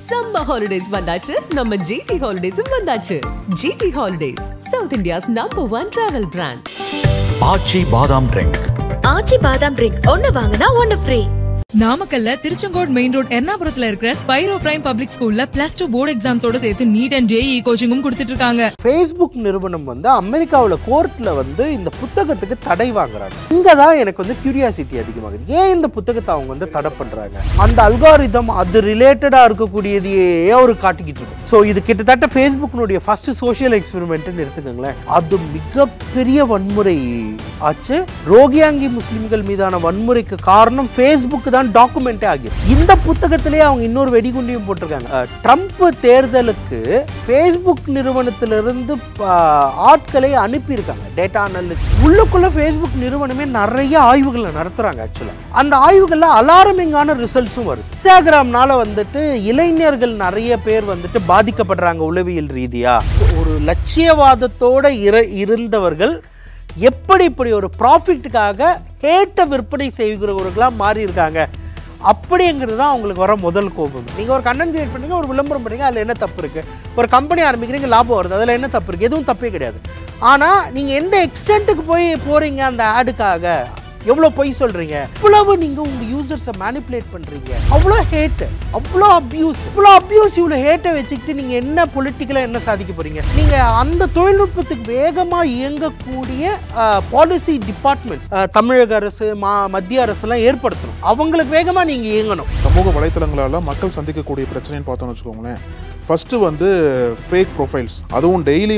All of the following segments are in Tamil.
Summer holidays vandachu, நம்ம GT Holidays vandachu. GT Holidays, South India's #1 travel brand. ஆச்சி பாதாம் ட்ரிங்க். ஆச்சி பாதாம் ட்ரிங்க் ஒன்னு வாங்குனா ஒன்னு ஃப்ரீ. நாமக்கல்ல திருச்செங்கோடு மெயின் ரோட் எர்ணாபுரத்துல இருக்கிற ஸ்பைரோ பிரைம் பப்ளிக் ஸ்கூல்ல +2 போர்டு எக்ஸாம்ஸோட சேர்த்து நீட் அண்ட் ஜேஇ கோச்சிங்கும் கொடுத்துட்டு இருக்காங்க. Facebook நிறுவனம் அமெரிக்காவுல கோர்ட்ல இந்த புத்தகத்துக்கு தடை வாங்குறாங்க. இங்கதான் எனக்கு கியூரியாசிட்டி அதிகமாகுது. ஏன் இந்த புத்தகத்தை அவங்க தடை பண்றாங்க? அந்த அல்காரிதம் அது ரிலேட்டடா இருக்கக்கூடியதையே ஒரு காட்டிக்கிட்டு இருக்கும். ஸோ இது கிட்டத்தட்ட Facebookனுடைய ஃபர்ஸ்ட் சோஷியல் எக்ஸ்பெரிமெண்ட்னு எடுத்துக்கோங்களேன். அது மிகப்பெரிய வன்முறை ஆச்சு. ரோஹிங்கியா முஸ்லிம்கள் மீதான வன்முறைக்கு காரணம் Facebook தான் டாக்குமெண்டே ஆகிருக்கு. இந்த புத்தகத்திலேயே அவங்க இன்னொரு வெடிகுண்டியும் போட்டிருக்காங்க. ட்ரம்ப் தேர்தலுக்கு Facebook நிறுவனத்திலிருந்து ஆட்களை அனுப்பியிருக்காங்க, டேட்டா அனலிஸ்ட். உள்ளுக்குள்ள Facebook நிறுவனமே நிறைய ஆய்வுகளை நடத்துறாங்க. ஆக்சுவலா அந்த ஆய்வுகள்ல அலாரமிங்கான ரிசல்ட்ஸும் வருது. இன்ஸ்டாகிராம்னால இளைஞர்கள் நிறைய பேர் பாதிக்கப்படுறாங்க உளவியல் ரீதியா. ஒரு லட்சியவாதத்தோட இருந்தவர்கள் எப்படி இப்படி ஒரு ப்ராஃபிட்டுக்காக ஹேட்டை விற்பனை செய்கிறவர்களாக மாறி இருக்காங்க அப்படிங்கிறது தான் அவங்களுக்கு வர முதல் கோபம். நீங்கள் ஒரு கண்டென்ட் கிரியேட் பண்ணுறீங்க, ஒரு விளம்பரம் பண்ணுறீங்க, அதில் என்ன தப்பு இருக்குது? ஒரு கம்பெனி ஆரம்பிக்கிறீங்க, லாபம் வருது, அதில் என்ன தப்பு இருக்குது? எதுவும் தப்பே கிடையாது. ஆனால் நீங்கள் எந்த எக்ஸ்டென்ட்டுக்கு போகிறீங்க அந்த ஆடுக்காக, எவ்வளோ பொய் சொல்கிறீங்க, இவ்வளவு நீங்கள் உங்கள் யூசர்ஸை மேனிப்புலேட் பண்ணுறீங்க, அவ்வளோ ஹேட்டு, அவ்வளோ அப்யூஸ், இவ்வளோ ஹேட்டை வச்சுக்கிட்டு நீங்கள் என்ன பொலிட்டிக்கலாக என்ன சாதிக்க போகிறீங்க? நீங்கள் அந்த தொழில்நுட்பத்துக்கு வேகமாக இயங்கக்கூடிய பாலிசி டிபார்ட்மெண்ட்ஸ் தமிழக அரசு மத்திய அரசுலாம் ஏற்படுத்தணும். அவங்களுக்கு வேகமாக நீங்கள் இயங்கணும். சமூக வலைத்தளங்களால் மக்கள் சந்திக்கக்கூடிய பிரச்சனைன்னு பார்த்தோன்னு வச்சுக்கோங்களேன். ஃபஸ்ட்டு ஃபேக் ப்ரொஃபைல்ஸ், அதுவும் டெய்லி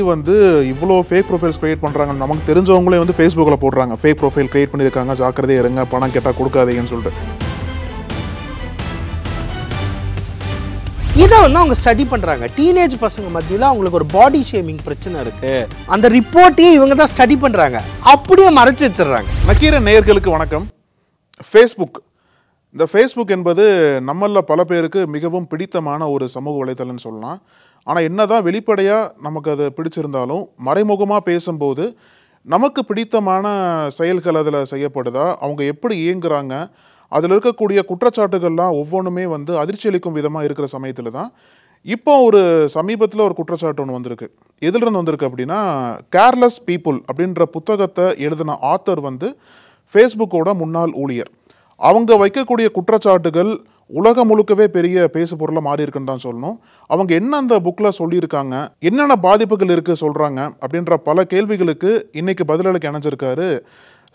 இவ்வளோ ஃபேக் ப்ரொஃபைல்ஸ் க்ரியேட் பண்ணுறாங்க. நமக்கு தெரிஞ்சவங்களே ஃபேஸ்புக்கில் போடுறாங்க, ஃபேக் ப்ரொஃபைல் க்ரியேட் பண்ணியிருக்காங்க, ஜாக்கிரதையாக இருங்க, பணம் கேட்டால் கொடுக்காதீங்கன்னு சொல்லிட்டு. இதை அவங்க ஸ்டடி பண்ணுறாங்க. டீனேஜ் பசங்க மத்தியில் அவங்களுக்கு ஒரு பாடி ஷேமிங் பிரச்சனை இருக்குது. அந்த ரிப்போர்ட்டையும் இவங்க தான் ஸ்டடி பண்ணுறாங்க, அப்படியே மறைச்சு வச்சிடுறாங்க. நக்கீரன் நேயர்களுக்கு வணக்கம். இந்த ஃபேஸ்புக் என்பது நம்மளில் பல பேருக்கு மிகவும் பிடித்தமான ஒரு சமூக வலைத்தளம்னு சொல்லலாம். ஆனால் என்னதான் வெளிப்படையாக நமக்கு அது பிடிச்சிருந்தாலும் மறைமுகமாக பேசும்போது நமக்கு பிடித்தமான செயல்கள் அதில் செய்யப்படுதா, அவங்க எப்படி இயங்குறாங்க, அதில் இருக்கக்கூடிய குற்றச்சாட்டுகள்லாம் ஒவ்வொன்றுமே அதிர்ச்சி அளிக்கும் விதமாக இருக்கிற சமயத்தில் தான் இப்போ ஒரு சமீபத்தில் ஒரு குற்றச்சாட்டு ஒன்று வந்திருக்கு. எதிலிருந்து வந்திருக்கு அப்படின்னா, கேர்லெஸ் பீப்புள் அப்படின்ற புத்தகத்தை எழுதின ஆத்தர் ஃபேஸ்புக்கோட முன்னாள் ஊழியர். அவங்க வைக்கக்கூடிய குற்றச்சாட்டுகள் உலகம் முழுக்கவே பெரிய பேசு பொருளாக மாறி இருக்குன்னு தான் சொல்லணும். அவங்க என்ன அந்த புக்கில் சொல்லியிருக்காங்க, என்னென்ன பாதிப்புகள் இருக்குது சொல்கிறாங்க அப்படின்ற பல கேள்விகளுக்கு இன்னைக்கு பதிலளிக்க இணைஞ்சிருக்காரு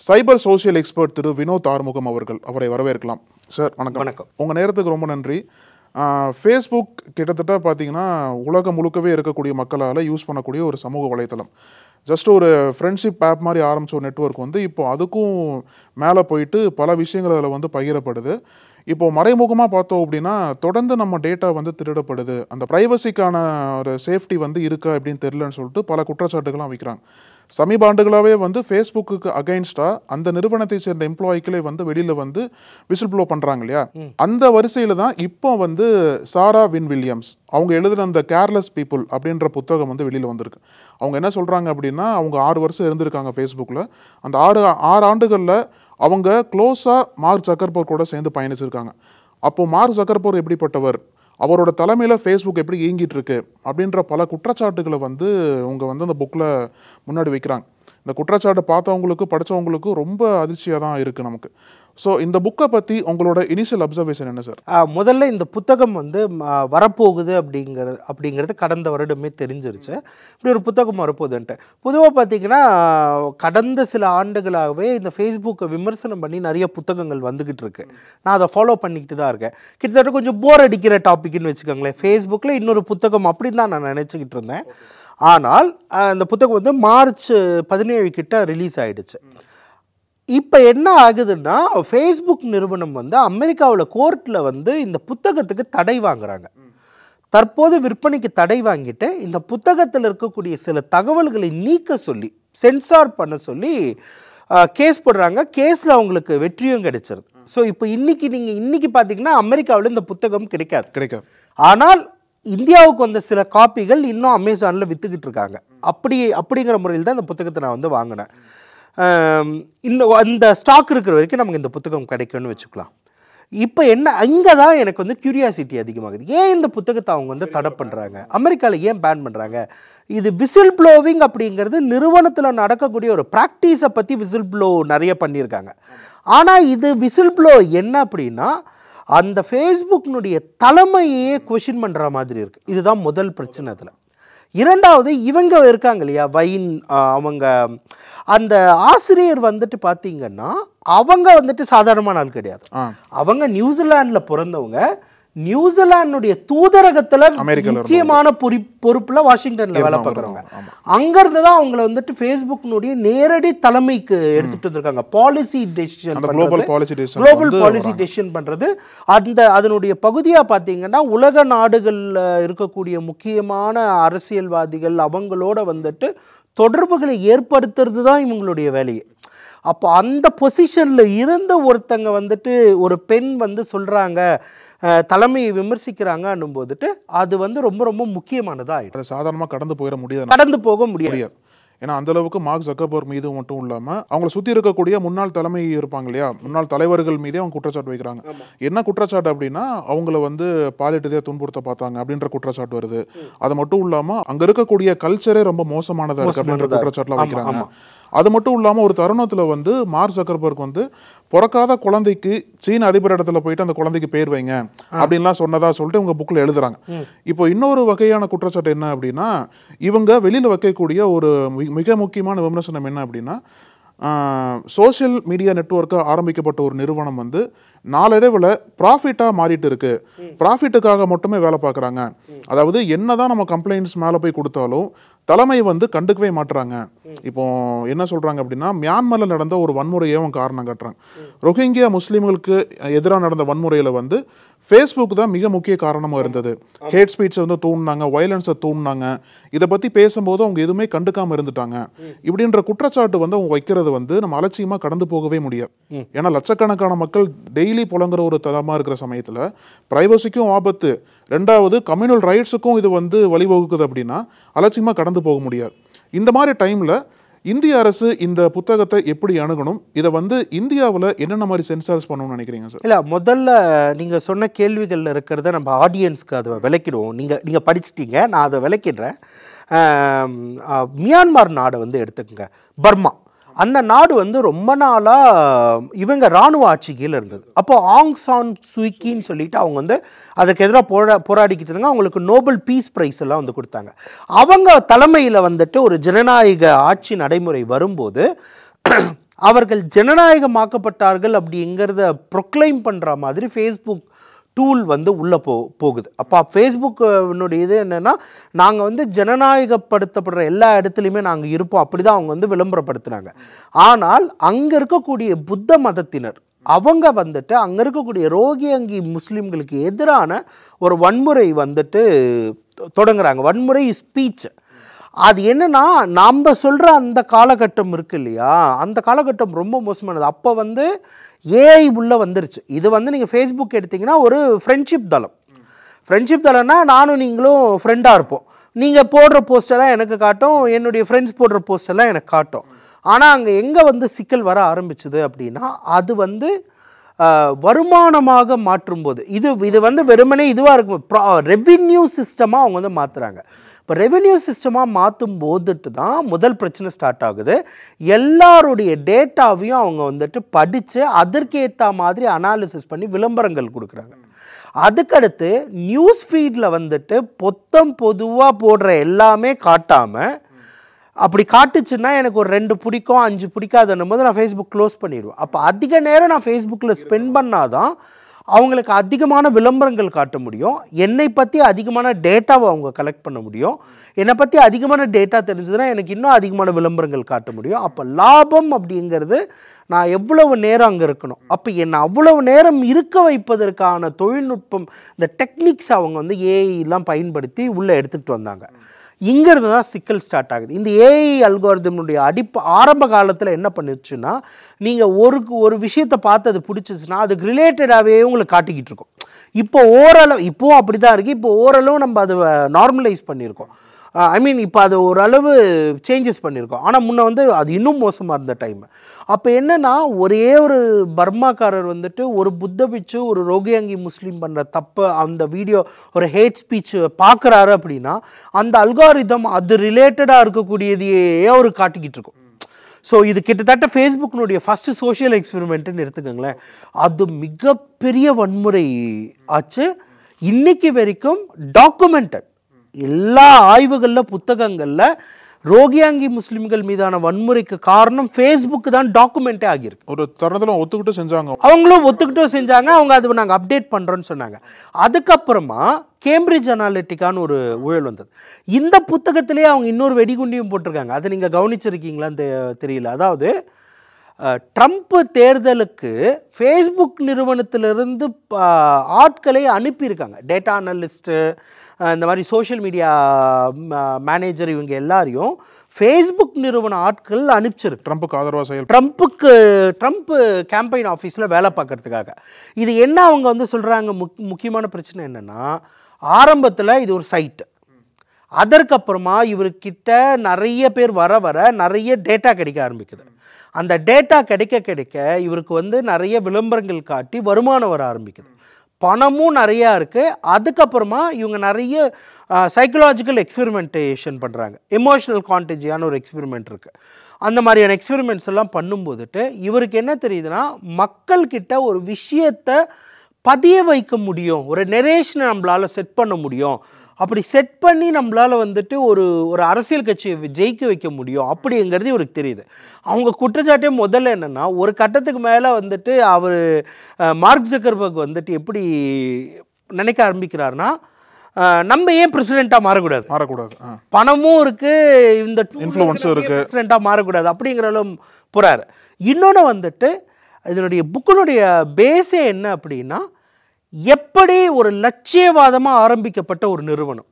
சைபர் சோஷியல் எக்ஸ்பர்ட் திரு வினோத் ஆறுமுகம் அவர்கள். அவரை வரவேற்கலாம். சார் வணக்கம். வணக்கம். உங்கள் நேரத்துக்கு ரொம்ப நன்றி. ஃபேஸ்புக் கிட்டத்தட்ட பார்த்தீங்கன்னா உலகம் முழுக்கவே இருக்கக்கூடிய மக்களால் யூஸ் பண்ணக்கூடிய ஒரு சமூக வலைத்தளம். ஜஸ்ட் ஒரு ஃப்ரெண்ட்ஷிப் ஆப் மாதிரி ஆரம்பித்த ஒரு நெட்வொர்க் இப்போ அதுக்கும் மேலே போயிட்டு பல விஷயங்கள் அதில் பகிரப்படுது. இப்போ மறைமுகமாக பார்த்தோம் அப்படின்னா தொடர்ந்து நம்ம டேட்டா திருடப்படுது, அந்த ப்ரைவசிக்கான ஒரு சேஃப்டி இருக்கா அப்படின்னு தெரியலன்னு சொல்லிட்டு பல குற்றச்சாட்டுகள்லாம் வைக்கிறாங்க. சமீப ஆண்டுகளாகவே ஃபேஸ்புக்கு அகைன்ஸ்டாக அந்த நிறுவனத்தை சேர்ந்த எம்ப்ளாய்க்களே வெளியில் விசில் ப்ளோ பண்ணுறாங்க இல்லையா. அந்த வரிசையில் தான் இப்போ சாரா வின் வில்லியம்ஸ் அவங்க எழுதுன அந்த கேர்லெஸ் பீப்புள் அப்படின்ற புத்தகம் வெளியில் வந்திருக்கு. அவங்க என்ன சொல்கிறாங்க அப்படின்னா, அவங்க 6 வருஷம் இருந்திருக்காங்க ஃபேஸ்புக்கில். அந்த 6 ஆண்டுகளில் அவங்க க்ளோஸாக மார்க் ஜக்கர்பர்க் கூட சேர்ந்து பயணிச்சிருக்காங்க. அப்போது மார்க் ஜக்கர்பர்க் எப்படிப்பட்டவர், அவரோட தலைமையில் ஃபேஸ்புக் எப்படி இயங்கிட்டு இருக்கு அப்படின்ற பல குற்றச்சாட்டுகளை அவங்க அந்த புக்கில் முன்னாடி வைக்கிறாங்க. இந்த குற்றச்சாட்டை பார்த்தவங்களுக்கு படித்தவங்களுக்கு ரொம்ப அதிர்ச்சியாக தான் இருக்குது நமக்கு. ஸோ இந்த புக்கை பற்றி உங்களோட இனிஷியல் அப்சர்வேஷன் என்ன சார்? முதல்ல இந்த புத்தகம் வரப்போகுது அப்படிங்கிறது கடந்த வருடமே தெரிஞ்சிருச்சு. இப்படி ஒரு புத்தகம் வரப்போகுதுன்ட்டு. பொதுவாக பார்த்தீங்கன்னா கடந்த சில ஆண்டுகளாகவே இந்த ஃபேஸ்புக்கை விமர்சனம் பண்ணி நிறைய புத்தகங்கள் வந்துக்கிட்டு இருக்கு. நான் அதை ஃபாலோ பண்ணிக்கிட்டு தான் இருக்கேன். கிட்டத்தட்ட கொஞ்சம் போர் அடிக்கிற டாபிக்னு வச்சுக்கோங்களேன். ஃபேஸ்புக்கில் இன்னொரு புத்தகம் அப்படின்னு தான் நான் நினச்சிக்கிட்டு இருந்தேன். ஆனால் அந்த புத்தகம் மார்ச் 17 கிட்ட ரிலீஸ் ஆகிடுச்சு. இப்போ என்ன ஆகுதுன்னா, ஃபேஸ்புக் நிறுவனம் அமெரிக்காவில் கோர்ட்டில் இந்த புத்தகத்துக்கு தடை வாங்குறாங்க. தற்போது விற்பனைக்கு தடை வாங்கிட்டு இந்த புத்தகத்தில் இருக்கக்கூடிய சில தகவல்களை நீக்க சொல்லி, சென்சார் பண்ண சொல்லி கேஸ் போடுறாங்க. கேஸில் அவங்களுக்கு வெற்றியும் கிடைச்சிருது. ஸோ இப்போ இன்னைக்கு பார்த்தீங்கன்னா அமெரிக்காவில் இந்த புத்தகம் கிடைக்காது. ஆனால் இந்தியாவுக்கு வந்த சில காப்பிகள் இன்னும் அமேசானில் விற்றுக்கிட்டு இருக்காங்க. அப்படிங்கிற முறையில் தான் இந்த புத்தகத்தை நான் வாங்கினேன். இன்னும் அந்த ஸ்டாக் இருக்கிற வரைக்கும் நமக்கு இந்த புத்தகம் கிடைக்கும்னு வச்சுக்கலாம். இப்போ என்ன இங்கே தான் எனக்கு வந்து கியூரியாசிட்டி அதிகமாகுது. ஏன் இந்த புத்தகத்தை அவங்க வந்து தடை பண்ணுறாங்க, அமெரிக்காவில் ஏன் பேன் பண்ணுறாங்க? இது விசில் ப்ளோவிங் அப்படிங்கிறது நிறுவனத்தில் நடக்கக்கூடிய ஒரு ப்ராக்டிஸை பற்றி விசில் ப்ளோ நிறைய பண்ணியிருக்காங்க. ஆனால் இது விசில் ப்ளோ என்ன அப்படின்னா அந்த ஃபேஸ்புக்கினுடைய தலைமையே கொஷின் பண்ணுற மாதிரி இருக்குது. இதுதான் முதல் பிரச்சனை. அதில் இரண்டாவது இவங்க இருக்காங்க இல்லையா வைன், அவங்க அந்த ஆசிரியர் வந்துட்டு பார்த்தீங்கன்னா அவங்க வந்துட்டு சாதாரணமான ஆள் கிடையாது. அவங்க நியூசிலாண்டில் பிறந்தவங்க, நியூசிலாந்துடைய தூதரகத்துல முக்கியமான பொறுப்புல வாஷிங்டன்ல வேலை பார்க்குறவங்க. அங்கிருந்து தான் அவங்களை வந்துட்டு ஃபேஸ்புக்னுடைய நேரடி தலைமைக்கு எடுத்துட்டு வந்திருக்காங்க. Policy decision, global policy decision பண்றது. அதனுடைய பகுதியா பார்த்தீங்கன்னா உலக நாடுகள்ல இருக்கக்கூடிய முக்கியமான அரசியல்வாதிகள் அவங்களோட வந்துட்டு தொடர்புகளை ஏற்படுத்துறது தான் இவங்களுடைய வேலையை. அப்போ அந்த பொசிஷன்ல இருந்த ஒருத்தங்க வந்துட்டு ஒரு பெண் வந்து சொல்றாங்க, தலைமையை விமர்சிக்கிறாங்க போதுட்டு அது வந்து ரொம்ப ரொம்ப முக்கியமானதா ஆயிடும். சாதாரணமாக கடந்து போக முடியாது. ஏன்னா அந்த அளவுக்கு மார்க் ஜக்கர்பர்க் மீது மட்டும் இல்லாம அவங்களை சுத்தி இருக்கக்கூடிய முன்னாள் தலைமை இருப்பாங்க இல்லையா, முன்னாள் தலைவர்கள் மீதே அவங்க குற்றச்சாட்டு வைக்கிறாங்க. என்ன குற்றச்சாட்டு அப்படின்னா அவங்கள வந்து பாலியல் துன்புறுத்த பார்த்தாங்க அப்படின்ற குற்றச்சாட்டு வருது. அது மட்டும் இல்லாம அங்க இருக்கக்கூடிய கல்ச்சரே ரொம்ப மோசமானதா இருக்கு அப்படின்ற குற்றச்சாட்டுல வைக்கிறாங்க. அது மட்டும் இல்லாம ஒரு தருணத்துல வந்து மார்க் ஜக்கர்பர்க் வந்து பிறக்காத குழந்தைக்கு சீன அதிபர் இடத்துல போயிட்டு அந்த குழந்தைக்கு பேர் வைங்க அப்படின்லாம் சொன்னதா சொல்லிட்டு இவங்க புக்ல எழுதுறாங்க. இப்போ இன்னொரு வகையான குற்றச்சாட்டு என்ன அப்படின்னா இவங்க வெளியில வைக்கக்கூடிய ஒரு மிக முக்கியமான விமர்சனம் என்ன அப்படின்னா சோசியல் மீடியா நெட்வொர்க்கை ஆரம்பிக்கப்பட்ட ஒரு நிறுவனம் வந்து நாளடைவில் ப்ராஃபிட்டாக மாறிட்டு இருக்கு, ப்ராஃபிட்டுக்காக மட்டுமே வேலை பார்க்குறாங்க. அதாவது என்னதான் நம்ம கம்ப்ளைண்ட்ஸ் மேலே போய் கொடுத்தாலும் தலைமை வந்து கண்டுக்கவே மாட்டுறாங்க. இப்போ என்ன சொல்றாங்க அப்படின்னா மியான்மரில் நடந்த ஒரு வன்முறையை அவங்க காரணம் காட்டுறாங்க. ரோஹிங்கியா முஸ்லீம்களுக்கு எதிராக நடந்த வன்முறையில வந்து ஃபேஸ்புக் தான் மிக முக்கிய காரணமாக இருந்தது. ஹேட் ஸ்பீச்சை வந்து தூண்டினாங்க, வயலன்ஸை தூண்டினாங்க. இதை பற்றி பேசும்போது அவங்க எதுவுமே கண்டுக்காமல் இருந்துட்டாங்க. இப்படின்ற குற்றச்சாட்டு வந்து அவங்க வைக்கிறது வந்து நம்ம அலட்சியமாக கடந்து போகவே முடியாது. ஏன்னா லட்சக்கணக்கான மக்கள் டெய்லி புலங்குற ஒரு தளமாக இருக்கிற சமயத்தில் பிரைவசிக்கும் ஆபத்து, ரெண்டாவது கம்யூனல் ரைட்ஸுக்கும் இது வந்து வழிவகுக்குது அப்படின்னா அலட்சியமாக கடந்து போக முடியாது. இந்த மாதிரி டைமில் இந்திய அரசு இந்த புத்தகத்தை எப்படி அணுகணும், இதை வந்து இந்தியாவில் என்னென்ன மாதிரி சென்சார்ஸ் பண்ணணும்னு நினைக்கிறீங்க சார்? இல்லை, முதல்ல நீங்கள் சொன்ன கேள்விகளில் இருக்கிறத நம்ம ஆடியன்ஸ்க்கு அதை விளக்கிடுவோம். நீங்கள் படிச்சிட்டீங்க, நான் அதை விளக்கிடுறேன். மியான்மர் நாடை வந்து எடுத்துக்கோங்க, பர்மா. அந்த நாடு வந்து ரொம்ப நாளாக இவங்க இராணுவ ஆட்சி கீழே இருந்தது. அப்போ ஆங் சான் சூக்கின்னு சொல்லிட்டு அவங்க வந்து அதுக்கு எதிராக போராடிக்கிட்டு இருந்தாங்க. அவங்களுக்கு நோபல் பீஸ் ப்ரைஸ் எல்லாம் வந்து கொடுத்தாங்க. அவங்க தலைமையில் வந்துட்டு ஒரு ஜனநாயக ஆட்சி நடைமுறை வரும்போது அவர்கள் ஜனநாயகமாக்கப்பட்டார்கள் அப்படிங்கிறத ப்ரொக்ளைம் பண்ணுற மாதிரி ஃபேஸ்புக் டூல் வந்து உள்ளே போகுது. அப்போ ஃபேஸ்புக்கினுடைய இது என்னென்னா நாங்கள் வந்து ஜனநாயகப்படுத்தப்படுற எல்லா இடத்துலையுமே நாங்கள் இருப்போம், அப்படி தான் அவங்க வந்து விளம்பரப்படுத்துனாங்க. ஆனால் அங்கே இருக்கக்கூடிய புத்த மதத்தினர் அவங்க வந்துட்டு அங்கே இருக்கக்கூடிய ரோஹிங்கி முஸ்லீம்களுக்கு எதிரான ஒரு வன்முறை வந்துட்டு தொடங்குறாங்க. வன்முறை ஸ்பீச். அது என்னன்னா நம்ம சொல்கிற அந்த காலகட்டம் இருக்கு இல்லையா, அந்த காலகட்டம் ரொம்ப மோசமானது. அப்போ வந்து ஏஐ உள்ளே வந்துருச்சு. இது வந்து நீங்கள் ஃபேஸ்புக் எடுத்திங்கன்னா ஒரு ஃப்ரெண்ட்ஷிப் தளம். ஃப்ரெண்ட்ஷிப் தளம்னா நானும் நீங்களும் ஃப்ரெண்டாக இருப்போம். நீங்கள் போடுற போஸ்டெல்லாம் எனக்கு காட்டும், என்னுடைய ஃப்ரெண்ட்ஸ் போடுற போஸ்டெல்லாம் எனக்கு காட்டும். ஆனால் அங்கே எங்கே வந்து சிக்கல் வர ஆரம்பிச்சுது அப்படின்னா அது வந்து வருமானமாக மாற்றும்போது இது வந்து வெறுமனே இதுவாக இருக்கும், ரெவென்யூ சிஸ்டமாக அவங்க வந்து மாற்றுறாங்க. இப்போ ரெவென்யூ சிஸ்டமாக மாற்றும் போதுட்டு தான் முதல் பிரச்சனை ஸ்டார்ட் ஆகுது. எல்லாருடைய டேட்டாவையும் அவங்க வந்துட்டு படித்து அதற்கேற்ற மாதிரி அனாலிசிஸ் பண்ணி விளம்பரங்கள் கொடுக்குறாங்க. அதுக்கடுத்து நியூஸ் ஃபீடில் வந்துட்டு பொதுவாக போடுற எல்லாமே காட்டாமல், அப்படி காட்டுச்சுன்னா எனக்கு ஒரு 2 பிடிக்கும் 5 பிடிக்காதுன்னும் போது நான் ஃபேஸ்புக் க்ளோஸ் பண்ணிடுவேன். அப்போ அதிக நேரம் நான் ஃபேஸ்புக்கில் ஸ்பெண்ட் பண்ணாதான் அவங்களுக்கு அதிகமான விளம்பரங்கள் காட்ட முடியும், என்னை பற்றி அதிகமான டேட்டாவை அவங்க கலெக்ட் பண்ண முடியும். என்னை பற்றி அதிகமான டேட்டா தெரிஞ்சதுன்னா எனக்கு இன்னும் அதிகமான விளம்பரங்கள் காட்ட முடியும். அப்போ லாபம் அப்படிங்கிறது நான் எவ்வளவு நேரம் அங்கே இருக்கணும், அப்போ என்னை அவ்வளவு நேரம் இருக்க வைப்பதற்கான தொழில்நுட்பம், இந்த டெக்னிக்ஸ் அவங்க வந்து ஏஐலாம் பயன்படுத்தி உள்ளே எடுத்துகிட்டு வந்தாங்க. இங்கிருந்து தான் சிக்கல் ஸ்டார்ட் ஆகுது. இந்த ஏஐ அல்காரிதம்னுடைய ஆரம்ப காலத்தில் என்ன பண்ணிடுச்சுன்னா நீங்கள் ஒரு விஷயத்தை பார்த்து அது பிடிச்சிச்சுன்னா அதுக்கு ரிலேட்டடாகவே உங்களுக்கு காட்டிக்கிட்டு இருக்கும். இப்போ ஓரளவு இப்போவும் அப்படி தான் இருக்குது. இப்போ ஓரளவு நம்ம அதை நார்மலைஸ் பண்ணியிருக்கோம். ஐ மீன் இப்போ அது ஓரளவு சேஞ்சஸ் பண்ணியிருக்கோம். ஆனால் முன்ன வந்து அது இன்னும் மோசமாக இருந்த டைம். அப்போ என்னென்னா ஒரே ஒரு பர்மாக்காரர் வந்துட்டு ஒரு புத்த பிச்சு ஒரு ரோகியாங்கி முஸ்லீம் பண்ணுற தப்பு அந்த வீடியோ ஒரு ஹேட் ஸ்பீச் பார்க்குறாரு அப்படின்னா அந்த அல்காரிதம் அது ரிலேட்டடாக இருக்கக்கூடியதையே அவர் காட்டிக்கிட்டு இருக்கும். ஸோ இது கிட்டத்தட்ட ஃபேஸ்புக்கினுடைய ஃபஸ்ட்டு சோஷியல் எக்ஸ்பெரிமெண்ட்டுன்னு எடுத்துக்கோங்களேன். அது மிகப்பெரிய வன்முறை ஆச்சு. இன்னைக்கு வரைக்கும் டாக்குமெண்டட் எல்லா ஆய்வுகளில் புத்தகங்களில் ரோகியாங்கி முஸ்லிம்கள் மீதான வன்முறைக்கு காரணம் ஃபேஸ்புக் தான் டாக்குமெண்ட்டே ஆகியிருக்கு. ஒரு தருணத்தில் ஒத்துக்கிட்டு செஞ்சாங்க, அவங்களும் ஒத்துக்கிட்டும் செஞ்சாங்க. அவங்க அது நாங்கள் அப்டேட் பண்ணுறோன்னு சொன்னாங்க. அதுக்கப்புறமா கேம்பிரிட்ஜ் அனாலிட்டிக்கான்னு ஒரு ஊழல் வந்தது. இந்த புத்தகத்திலேயே அவங்க இன்னொரு வெடிகுண்டியும் போட்டிருக்காங்க. அதை நீங்கள் கவனிச்சிருக்கீங்களான்னு தெரியல. அதாவது ட்ரம்ப் தேர்தலுக்கு ஃபேஸ்புக் நிறுவனத்திலிருந்து ஆட்களை அனுப்பியிருக்காங்க. டேட்டா அனலிஸ்ட்டு, இந்த மாதிரி சோஷியல் மீடியா மேனேஜர், இவங்க எல்லாரையும் ஃபேஸ்புக் நிறுவன ஆட்கள் அனுப்பிச்சிருக்கு ட்ரம்ப்புக்கு ஆதரவாக செயல் ட்ரம்ப் கேம்பெயின் ஆஃபீஸில் வேலை பார்க்கறதுக்காக. இது என்ன அவங்க வந்து சொல்கிறாங்க, முக்கியமான பிரச்சனை என்னென்னா ஆரம்பத்தில் இது ஒரு சைட்டு, அதற்கப்புறமா இவர்கிட்ட நிறைய பேர் வர நிறைய டேட்டா கிடைக்க ஆரம்பிக்குது. அந்த டேட்டா கிடைக்க இவருக்கு வந்து நிறைய விளம்பரங்கள் காட்டி வருமானம் வர ஆரம்பிக்குது, பணமும் நிறையா இருக்குது. அதுக்கப்புறமா இவங்க நிறைய சைக்கலாஜிக்கல் எக்ஸ்பெரிமெண்டேஷன் பண்ணுறாங்க. எமோஷனல் கான்டேஜியான ஒரு எக்ஸ்பெரிமெண்ட் இருக்குது. அந்த மாதிரியான எக்ஸ்பெரிமெண்ட்ஸ் எல்லாம் பண்ணும்போதுட்டு இவருக்கு என்ன தெரியுதுன்னா மக்கள்கிட்ட ஒரு விஷயத்தை பதிய வைக்க முடியும், ஒரு நெரேஷனை நம்மளால் செட் பண்ண முடியும். அப்படி செட் பண்ணி நம்மளால் வந்துட்டு ஒரு அரசியல் கட்சியை ஜெயிக்க வைக்க முடியும் அப்படிங்கிறது இவருக்கு தெரியுது. அவங்க குற்றச்சாட்டே முதல்ல என்னென்னா ஒரு கட்டத்துக்கு மேலே வந்துட்டு அவர் மார்க் ஜக்கர்பர்க் வந்துட்டு எப்படி நினைக்க ஆரம்பிக்கிறாருன்னா நம்ம ஏன் பிரசிடெண்ட்டாக மாறக்கூடாது, பணமும் இருக்குது, இந்த இன்ஃப்ளூயன்ஸும் இருக்குது, பிரசிடெண்ட்டாக மாறக்கூடாது அப்படிங்கிறதும் போகிறாரு. இன்னொன்று வந்துட்டு இதனுடைய புக்கினுடைய பேஸே என்ன அப்படின்னா எப்படி ஒரு லட்சியவாதமாக ஆரம்பிக்கப்பட்ட ஒரு நிறுவனம்,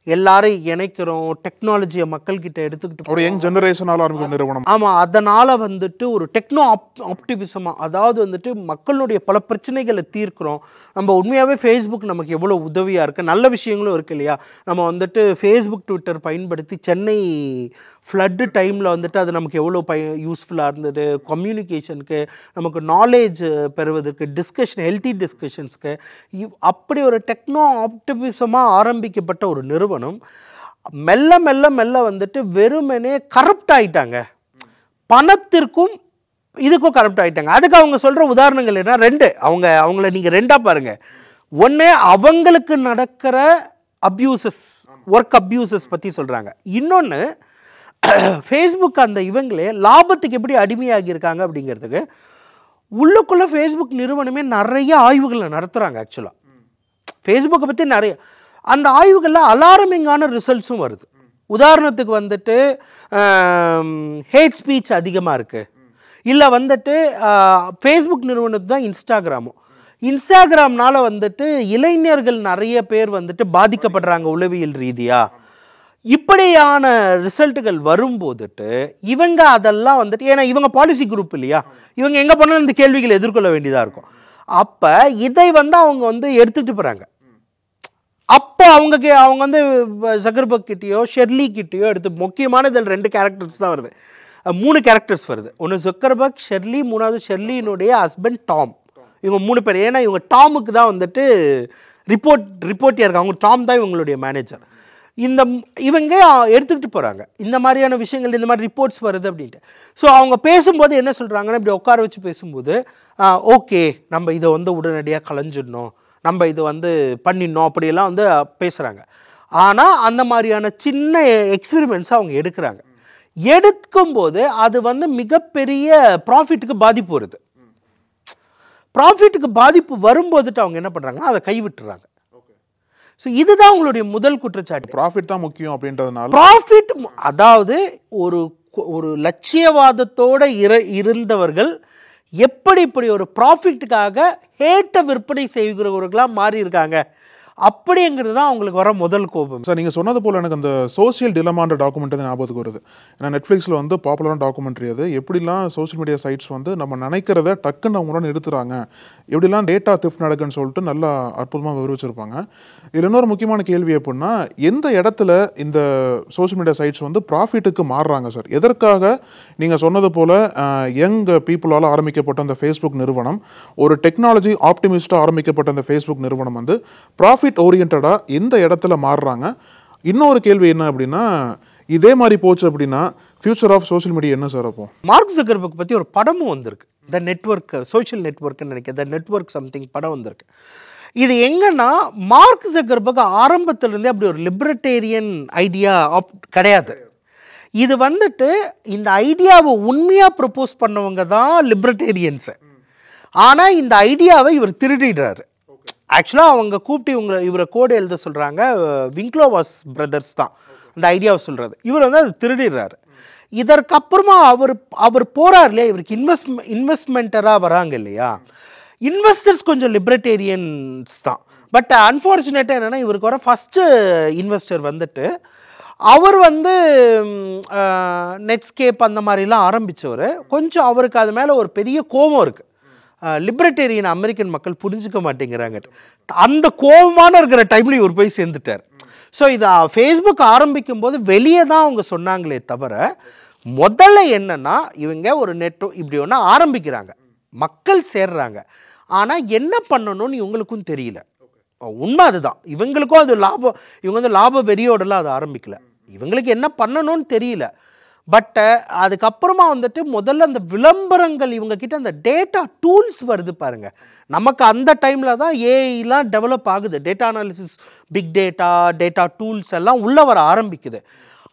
எல்லாரும் இணைக்கிறோம், டெக்னாலஜியை மக்கள்கிட்ட எடுத்துக்கிட்டு ஒரு யங் ஜெனரேஷனால் ஆரம்பிக்கும் நிறுவனம். ஆமாம், அதனால் வந்துட்டு ஒரு டெக்னோ ஆப்டிவிசமாக, அதாவது வந்துட்டு மக்களுடைய பல பிரச்சனைகளை தீர்க்கிறோம். நம்ம உண்மையாகவே ஃபேஸ்புக் நமக்கு எவ்வளோ உதவியாக இருக்குது, நல்ல விஷயங்களும் இருக்குது இல்லையா. நம்ம வந்துட்டு ஃபேஸ்புக் ட்விட்டர் பயன்படுத்தி சென்னை ஃப்ளட்டு டைமில் வந்துட்டு அது நமக்கு எவ்வளோ யூஸ்ஃபுல்லாக இருந்தது, கம்யூனிகேஷனுக்கு, நமக்கு நாலேஜ் பெறுவதற்கு, டிஸ்கஷன், ஹெல்த்தி டிஸ்கஷன்ஸ்க்கு. அப்படி ஒரு டெக்னோ ஆப்டிவிசமாக ஆரம்பிக்கப்பட்ட ஒரு நிறுவனம் மெல்ல மெல்ல மெல்ல வந்துட்டு வெறுமனே கரப்ட் ஆகிட்டாங்க. பணத்திற்கும் இதுக்கும் கரப்ட் ஆகிட்டாங்க. அதுக்கு அவங்க சொல்கிற உதாரணங்கள் என்ன, ரெண்டு. அவங்கள நீங்கள் ரெண்டாக பாருங்கள். ஒன்று அவங்களுக்கு நடக்கிற அப்யூசஸ், ஒர்க் அப்யூசஸ் பற்றி சொல்கிறாங்க. இன்னொன்று ஃபேஸ்புக் அந்த இவங்களே லாபத்துக்கு எப்படி அடிமையாகியிருக்காங்க அப்படிங்கிறதுக்கு உள்ளுக்குள்ளே ஃபேஸ்புக் நிறுவனமே நிறைய ஆய்வுகளை நடத்துகிறாங்க. ஆக்சுவலாக ஃபேஸ்புக்கை பற்றி நிறைய அந்த ஆய்வுகளில் அலாரமிங்கான ரிசல்ட்ஸும் வருது. உதாரணத்துக்கு வந்துட்டு ஹேட் ஸ்பீச் அதிகமாக இருக்குது, இல்லை வந்துட்டு ஃபேஸ்புக் நிறுவனத்து தான் இன்ஸ்டாகிராம்னால வந்துட்டு இளைஞர்கள் நிறைய பேர் வந்துட்டு பாதிக்கப்படுறாங்க உளவியல் ரீதியாக. இப்படியான ரிசல்ட்டுகள் வரும்போதுட்டு இவங்க அதெல்லாம் வந்துட்டு, ஏன்னா இவங்க பாலிசி குரூப் இல்லையா, இவங்க எங்கே போனாலும் இந்த கேள்விகளை எதிர்கொள்ள வேண்டியதாக இருக்கும். அப்போ இதை வந்து அவங்க வந்து எடுத்துகிட்டு போகிறாங்க. அப்போ அவங்க வந்து ஜக்கர்பர்க் கிட்டேயோ ஷெர்லி கிட்டேயோ எடுத்து, முக்கியமான இதில் 2 கேரக்டர்ஸ் தான் வருது, 3 கேரக்டர்ஸ் வருது. ஒன்று ஜக்கர்பர்க், ஷெர்லி, மூணாவது ஷெர்லியினுடைய ஹஸ்பண்ட் டாம். இவங்க 3 பேர். ஏன்னா இவங்க டாமுக்கு தான் வந்துட்டு ரிப்போர்ட்டியாக இருக்காங்க. அவங்க டாம் தான் இவங்களுடைய மேனேஜர். இவங்க எடுத்துக்கிட்டு போகிறாங்க இந்த மாதிரியான விஷயங்கள், இந்த மாதிரி ரிப்போர்ட்ஸ் வருது அப்படின்ட்டு. ஸோ அவங்க பேசும்போது என்ன சொல்கிறாங்கன்னா, இப்படி உட்கார வச்சு பேசும்போது ஓகே நம்ம இதை வந்து உடனடியாக களைஞ்சிடணும், நம்ம இது வந்து பண்ணிடணும் அப்படியெல்லாம் வந்து பேசுகிறாங்க. ஆனால் அந்த மாதிரியான சின்ன எக்ஸ்பெரிமெண்ட்ஸை அவங்க எடுக்கிறாங்க. எடுக்கும்போது அது வந்து மிகப்பெரிய ப்ராஃபிட்டுக்கு பாதிப்பு வருது. ப்ராஃபிட்டுக்கு பாதிப்பு வரும்போதுட்டு அவங்க என்ன பண்ணுறாங்கன்னா அதை கைவிட்டுறாங்க. ஸோ இதுதான் உங்களுடைய முதல் குற்றச்சாட்டு. ப்ராஃபிட் தான் முக்கியம் அப்படின்றதுனால ப்ராஃபிட், அதாவது ஒரு லட்சியவாதத்தோடு இருந்தவர்கள் எப்படி இப்படி ஒரு ப்ராஃபிட்டுக்காக ஹேட்டை விற்பனை செய்கிறவர்களாக மாறி இருக்காங்க அப்படிங்கிறது தான் அவங்களுக்கு வர முதல் கோபம். சார் நீங்கள் சொன்னது போல் எனக்கு அந்த சோசியல் டிலமான்ற டாக்குமெண்ட் தான் ஞாபகத்துக்கு வருது. ஏன்னா நெட்ஃப்ளிக்ஸில் வந்து பாப்புலரான டாக்குமெண்ட்ரி அது. எப்படிலாம் சோஷியல் மீடியா சைட்ஸ் வந்து நம்ம நினைக்கிறத டக்குன்னு அவங்களோட நிறுத்துறாங்க, எப்படிலாம் டேட்டா திஃப்ட் நடக்குன்னு சொல்லிட்டு நல்லா அற்புதமாக விவரிச்சிருப்பாங்க. இதில் இன்னொரு முக்கியமான கேள்வி எப்படின்னா, எந்த இடத்துல இந்த சோஷியல் மீடியா சைட்ஸ் வந்து ப்ராஃபிட்டுக்கு மாறுறாங்க சார்? எதற்காக நீங்கள் சொன்னது போல் யங் பீப்புளால் ஆரம்பிக்கப்பட்ட அந்த ஃபேஸ்புக் நிறுவனம், ஒரு டெக்னாலஜி ஆப்டிமிஸ்டாக ஆரம்பிக்கப்பட்ட அந்த ஃபேஸ்புக் நிறுவனம் வந்து ப்ராஃபிட் ஓரியன்டா எந்த இடத்துல மாறுறாங்க? இன்னொரு கேள்வி என்ன அப்படின்னா, இதே மாதிரி போச்சு அப்படின்னா ஃபியூச்சர் ஆஃப் சோஷியல் மீடியா என்ன சார்? அப்போ மார்க் ஜக்கர்பர்க் பற்றி ஒரு படமும் வந்திருக்கு, த நெட்வொர்க், சோஷியல் நெட்வொர்க்னு நினைக்கிறேன், த நெட்வொர்க் சம்திங் படம் வந்திருக்கு. இது எங்கன்னா மார்க் ஜக்கர்பர்க் ஆரம்பத்திலிருந்தே அப்படி ஒரு லிபரட்டேரியன் ஐடியா கிடையாது. இது வந்துட்டு இந்த ஐடியாவை உண்மையாக ப்ரப்போஸ் பண்ணவங்க தான் லிபரட்டேரியன்ஸு. ஆனால் இந்த ஐடியாவை இவர் திருடிடுறாரு. ஆக்சுவலாக அவங்க கூப்பிட்டு இவரை கோடு எழுத சொல்கிறாங்க, விங்க்லோவாஸ் பிரதர்ஸ் தான் அந்த ஐடியாவை சொல்கிறது. இவர் வந்து அது திருடிடுறாரு. இதற்கப்புறமா அவர் போகிறார் இல்லையா, இவருக்கு இன்வெஸ்ட்மெண்டராக வராங்க இல்லையா, இன்வெஸ்டர்ஸ் கொஞ்சம் லிபரட்டேரியன்ஸ் தான். பட் அன்ஃபார்ச்சுனேட்டாக என்னென்னா, இவருக்கு வர ஃபஸ்ட்டு இன்வெஸ்டர் வந்துட்டு அவர் வந்து நெட்ஸ்கேப் அந்த மாதிரிலாம் ஆரம்பித்தவர். கொஞ்சம் அவருக்கு அது மேலே ஒரு பெரிய கோபம் இருக்குது. லிபரட்டேரியன் அமெரிக்கன் மக்கள் புரிஞ்சுக்க மாட்டேங்கிறாங்க. அந்த கோபமான இருக்கிற டைமில் இவர் போய் சேர்ந்துட்டார். ஸோ இதை ஃபேஸ்புக் ஆரம்பிக்கும் போது வெளியே தான் அவங்க சொன்னாங்களே தவிர, முதல்ல என்னன்னா இவங்க ஒரு இப்படி ஒன்று ஆரம்பிக்கிறாங்க, மக்கள் சேர்றாங்க, ஆனால் என்ன பண்ணணும்னு இவங்களுக்கும் தெரியல. உண்மை அதுதான், இவங்களுக்கும் அது லாபம், இவங்க வந்து லாப வெறியோடலாம் அதை ஆரம்பிக்கல, இவங்களுக்கு என்ன பண்ணணும்னு தெரியல. பட் அதுக்கப்புறமா வந்துட்டு முதல்ல அந்த விளம்பரங்கள் இவங்க கிட்ட அந்த டேட்டா டூல்ஸ் வருது பாருங்க. நமக்கு அந்த டைமில் தான் ஏஐலாம் டெவலப் ஆகுது, data analysis, big data, data tools எல்லாம் உள்ளே வர ஆரம்பிக்குது.